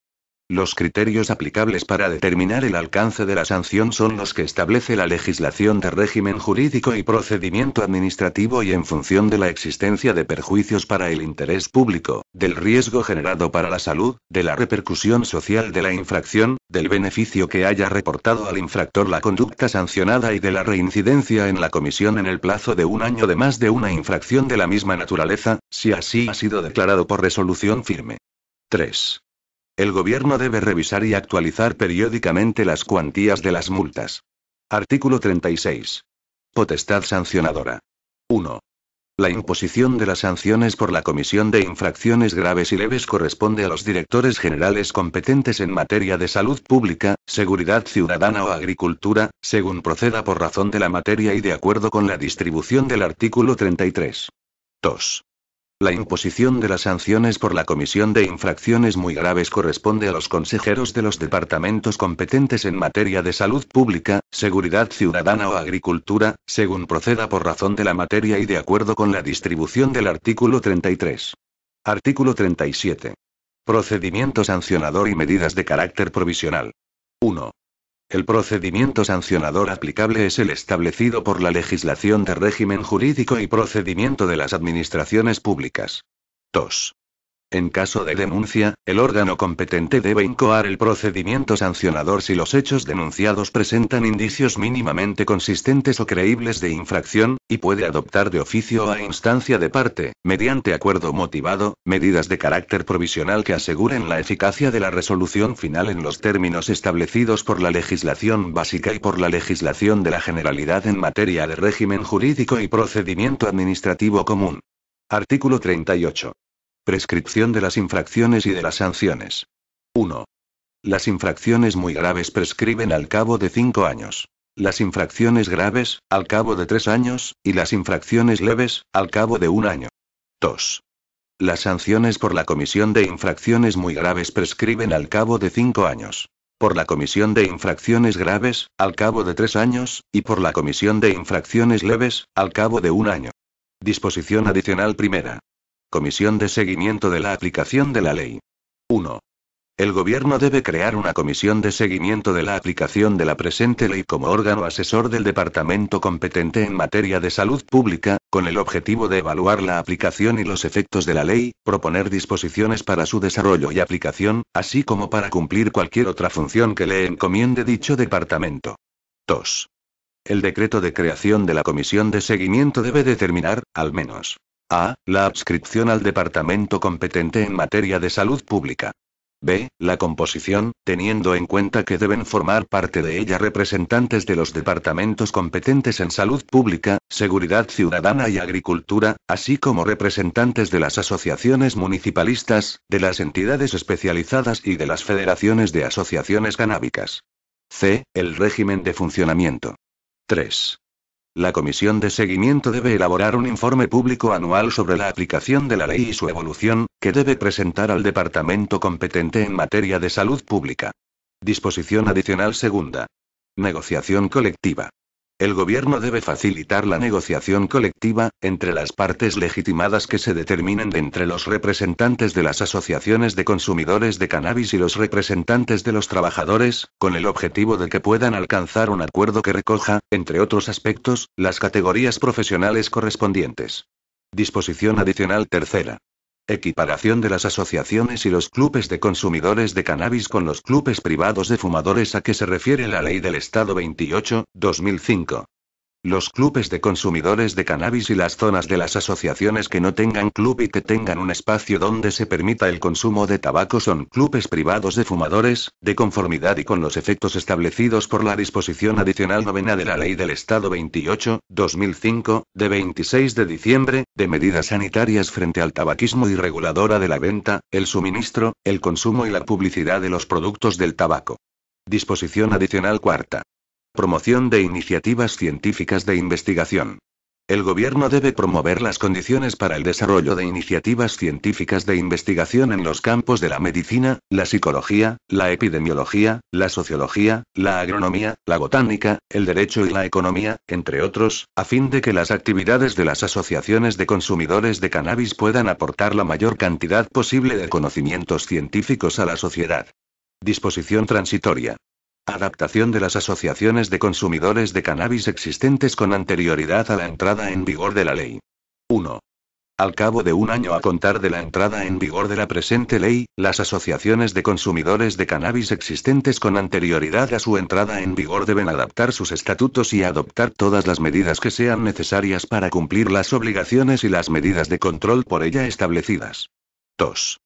Los criterios aplicables para determinar el alcance de la sanción son los que establece la legislación de régimen jurídico y procedimiento administrativo y en función de la existencia de perjuicios para el interés público, del riesgo generado para la salud, de la repercusión social de la infracción, del beneficio que haya reportado al infractor la conducta sancionada y de la reincidencia en la comisión en el plazo de un año de más de una infracción de la misma naturaleza, si así ha sido declarado por resolución firme. 3. El gobierno debe revisar y actualizar periódicamente las cuantías de las multas. Artículo 36. Potestad sancionadora. 1. La imposición de las sanciones por la comisión de infracciones graves y leves corresponde a los directores generales competentes en materia de salud pública, seguridad ciudadana o agricultura, según proceda por razón de la materia y de acuerdo con la distribución del artículo 33. 2. La imposición de las sanciones por la comisión de infracciones muy graves corresponde a los consejeros de los departamentos competentes en materia de salud pública, seguridad ciudadana o agricultura, según proceda por razón de la materia y de acuerdo con la distribución del artículo 33. Artículo 37. Procedimiento sancionador y medidas de carácter provisional. 1. El procedimiento sancionador aplicable es el establecido por la legislación de régimen jurídico y procedimiento de las administraciones públicas. 2. En caso de denuncia, el órgano competente debe incoar el procedimiento sancionador si los hechos denunciados presentan indicios mínimamente consistentes o creíbles de infracción, y puede adoptar de oficio o a instancia de parte, mediante acuerdo motivado, medidas de carácter provisional que aseguren la eficacia de la resolución final en los términos establecidos por la legislación básica y por la legislación de la Generalidad en materia de régimen jurídico y procedimiento administrativo común. Artículo 38. Prescripción de las infracciones y de las sanciones. 1. Las infracciones muy graves prescriben al cabo de 5 años. Las infracciones graves, al cabo de 3 años, y las infracciones leves, al cabo de 1 año. 2. Las sanciones por la comisión de infracciones muy graves prescriben al cabo de 5 años. Por la comisión de infracciones graves, al cabo de 3 años, y por la comisión de infracciones leves, al cabo de 1 año. Disposición adicional primera. Comisión de seguimiento de la aplicación de la ley. 1. El Gobierno debe crear una comisión de seguimiento de la aplicación de la presente ley como órgano asesor del departamento competente en materia de salud pública, con el objetivo de evaluar la aplicación y los efectos de la ley, proponer disposiciones para su desarrollo y aplicación, así como para cumplir cualquier otra función que le encomiende dicho departamento. 2. El decreto de creación de la comisión de seguimiento debe determinar, al menos, a. La adscripción al departamento competente en materia de salud pública. B. La composición, teniendo en cuenta que deben formar parte de ella representantes de los departamentos competentes en salud pública, seguridad ciudadana y agricultura, así como representantes de las asociaciones municipalistas, de las entidades especializadas y de las federaciones de asociaciones canábicas. C. El régimen de funcionamiento. 3. La comisión de seguimiento debe elaborar un informe público anual sobre la aplicación de la ley y su evolución, que debe presentar al departamento competente en materia de salud pública. Disposición adicional segunda. Negociación colectiva. El Gobierno debe facilitar la negociación colectiva, entre las partes legitimadas que se determinen de entre los representantes de las asociaciones de consumidores de cannabis y los representantes de los trabajadores, con el objetivo de que puedan alcanzar un acuerdo que recoja, entre otros aspectos, las categorías profesionales correspondientes. Disposición adicional tercera. Equiparación de las asociaciones y los clubes de consumidores de cannabis con los clubes privados de fumadores a que se refiere la Ley del Estado 28/2005. Los clubes de consumidores de cannabis y las zonas de las asociaciones que no tengan club y que tengan un espacio donde se permita el consumo de tabaco son clubes privados de fumadores, de conformidad y con los efectos establecidos por la disposición adicional novena de la Ley del Estado 28/2005, de 26 de diciembre, de medidas sanitarias frente al tabaquismo y reguladora de la venta, el suministro, el consumo y la publicidad de los productos del tabaco. Disposición adicional cuarta. Promoción de iniciativas científicas de investigación. El Gobierno debe promover las condiciones para el desarrollo de iniciativas científicas de investigación en los campos de la medicina, la psicología, la epidemiología, la sociología, la agronomía, la botánica, el derecho y la economía, entre otros, a fin de que las actividades de las asociaciones de consumidores de cannabis puedan aportar la mayor cantidad posible de conocimientos científicos a la sociedad. Disposición transitoria. Adaptación de las asociaciones de consumidores de cannabis existentes con anterioridad a la entrada en vigor de la ley. 1. Al cabo de 1 año a contar de la entrada en vigor de la presente ley, las asociaciones de consumidores de cannabis existentes con anterioridad a su entrada en vigor deben adaptar sus estatutos y adoptar todas las medidas que sean necesarias para cumplir las obligaciones y las medidas de control por ella establecidas. 2.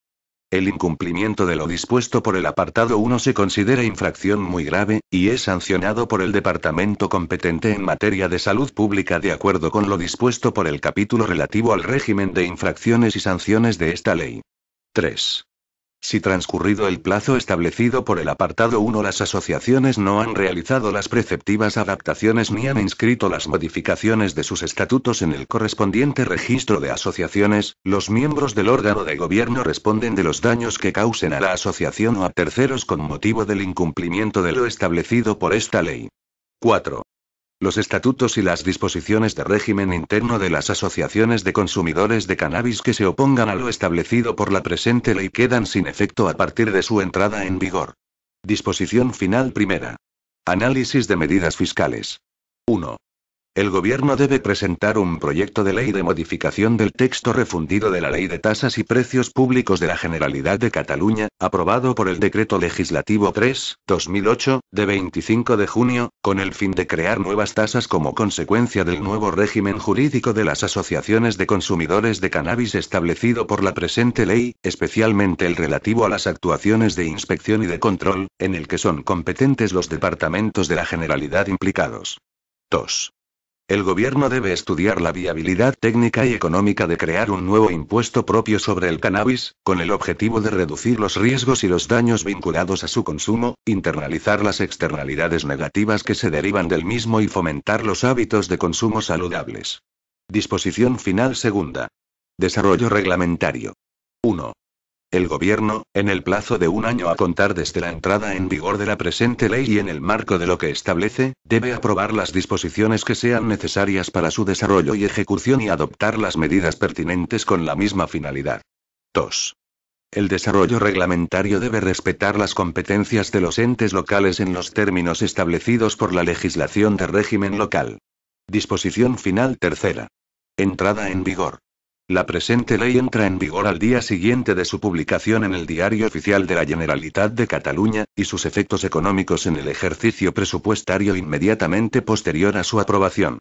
El incumplimiento de lo dispuesto por el apartado 1 se considera infracción muy grave, y es sancionado por el departamento competente en materia de salud pública de acuerdo con lo dispuesto por el capítulo relativo al régimen de infracciones y sanciones de esta ley. 3. Si transcurrido el plazo establecido por el apartado 1 las asociaciones no han realizado las preceptivas adaptaciones ni han inscrito las modificaciones de sus estatutos en el correspondiente registro de asociaciones, los miembros del órgano de gobierno responden de los daños que causen a la asociación o a terceros con motivo del incumplimiento de lo establecido por esta ley. 4. Los estatutos y las disposiciones de régimen interno de las asociaciones de consumidores de cannabis que se opongan a lo establecido por la presente ley quedan sin efecto a partir de su entrada en vigor. Disposición final primera. Análisis de medidas fiscales. 1. El Gobierno debe presentar un proyecto de ley de modificación del texto refundido de la Ley de Tasas y Precios Públicos de la Generalidad de Cataluña, aprobado por el Decreto Legislativo 3/2008, de 25 de junio, con el fin de crear nuevas tasas como consecuencia del nuevo régimen jurídico de las asociaciones de consumidores de cannabis establecido por la presente ley, especialmente el relativo a las actuaciones de inspección y de control, en el que son competentes los departamentos de la Generalidad implicados. 2. El Gobierno debe estudiar la viabilidad técnica y económica de crear un nuevo impuesto propio sobre el cannabis, con el objetivo de reducir los riesgos y los daños vinculados a su consumo, internalizar las externalidades negativas que se derivan del mismo y fomentar los hábitos de consumo saludables. Disposición final segunda. Desarrollo reglamentario. 1. El Gobierno, en el plazo de un año a contar desde la entrada en vigor de la presente ley y en el marco de lo que establece, debe aprobar las disposiciones que sean necesarias para su desarrollo y ejecución y adoptar las medidas pertinentes con la misma finalidad. 2. El desarrollo reglamentario debe respetar las competencias de los entes locales en los términos establecidos por la legislación de régimen local. Disposición final tercera. Entrada en vigor. La presente ley entra en vigor al día siguiente de su publicación en el Diario Oficial de la Generalitat de Cataluña, y sus efectos económicos en el ejercicio presupuestario inmediatamente posterior a su aprobación.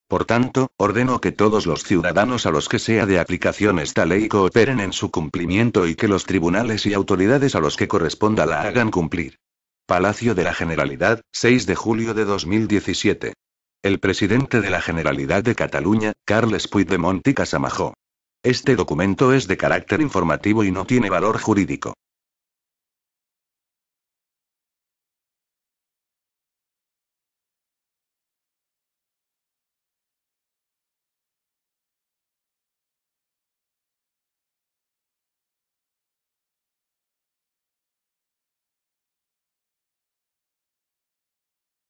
Por tanto, ordeno que todos los ciudadanos a los que sea de aplicación esta ley cooperen en su cumplimiento y que los tribunales y autoridades a los que corresponda la hagan cumplir. Palacio de la Generalidad, 6 de julio de 2017. El presidente de la Generalidad de Cataluña, Carles Puigdemont i Casamajó. Este documento es de carácter informativo y no tiene valor jurídico.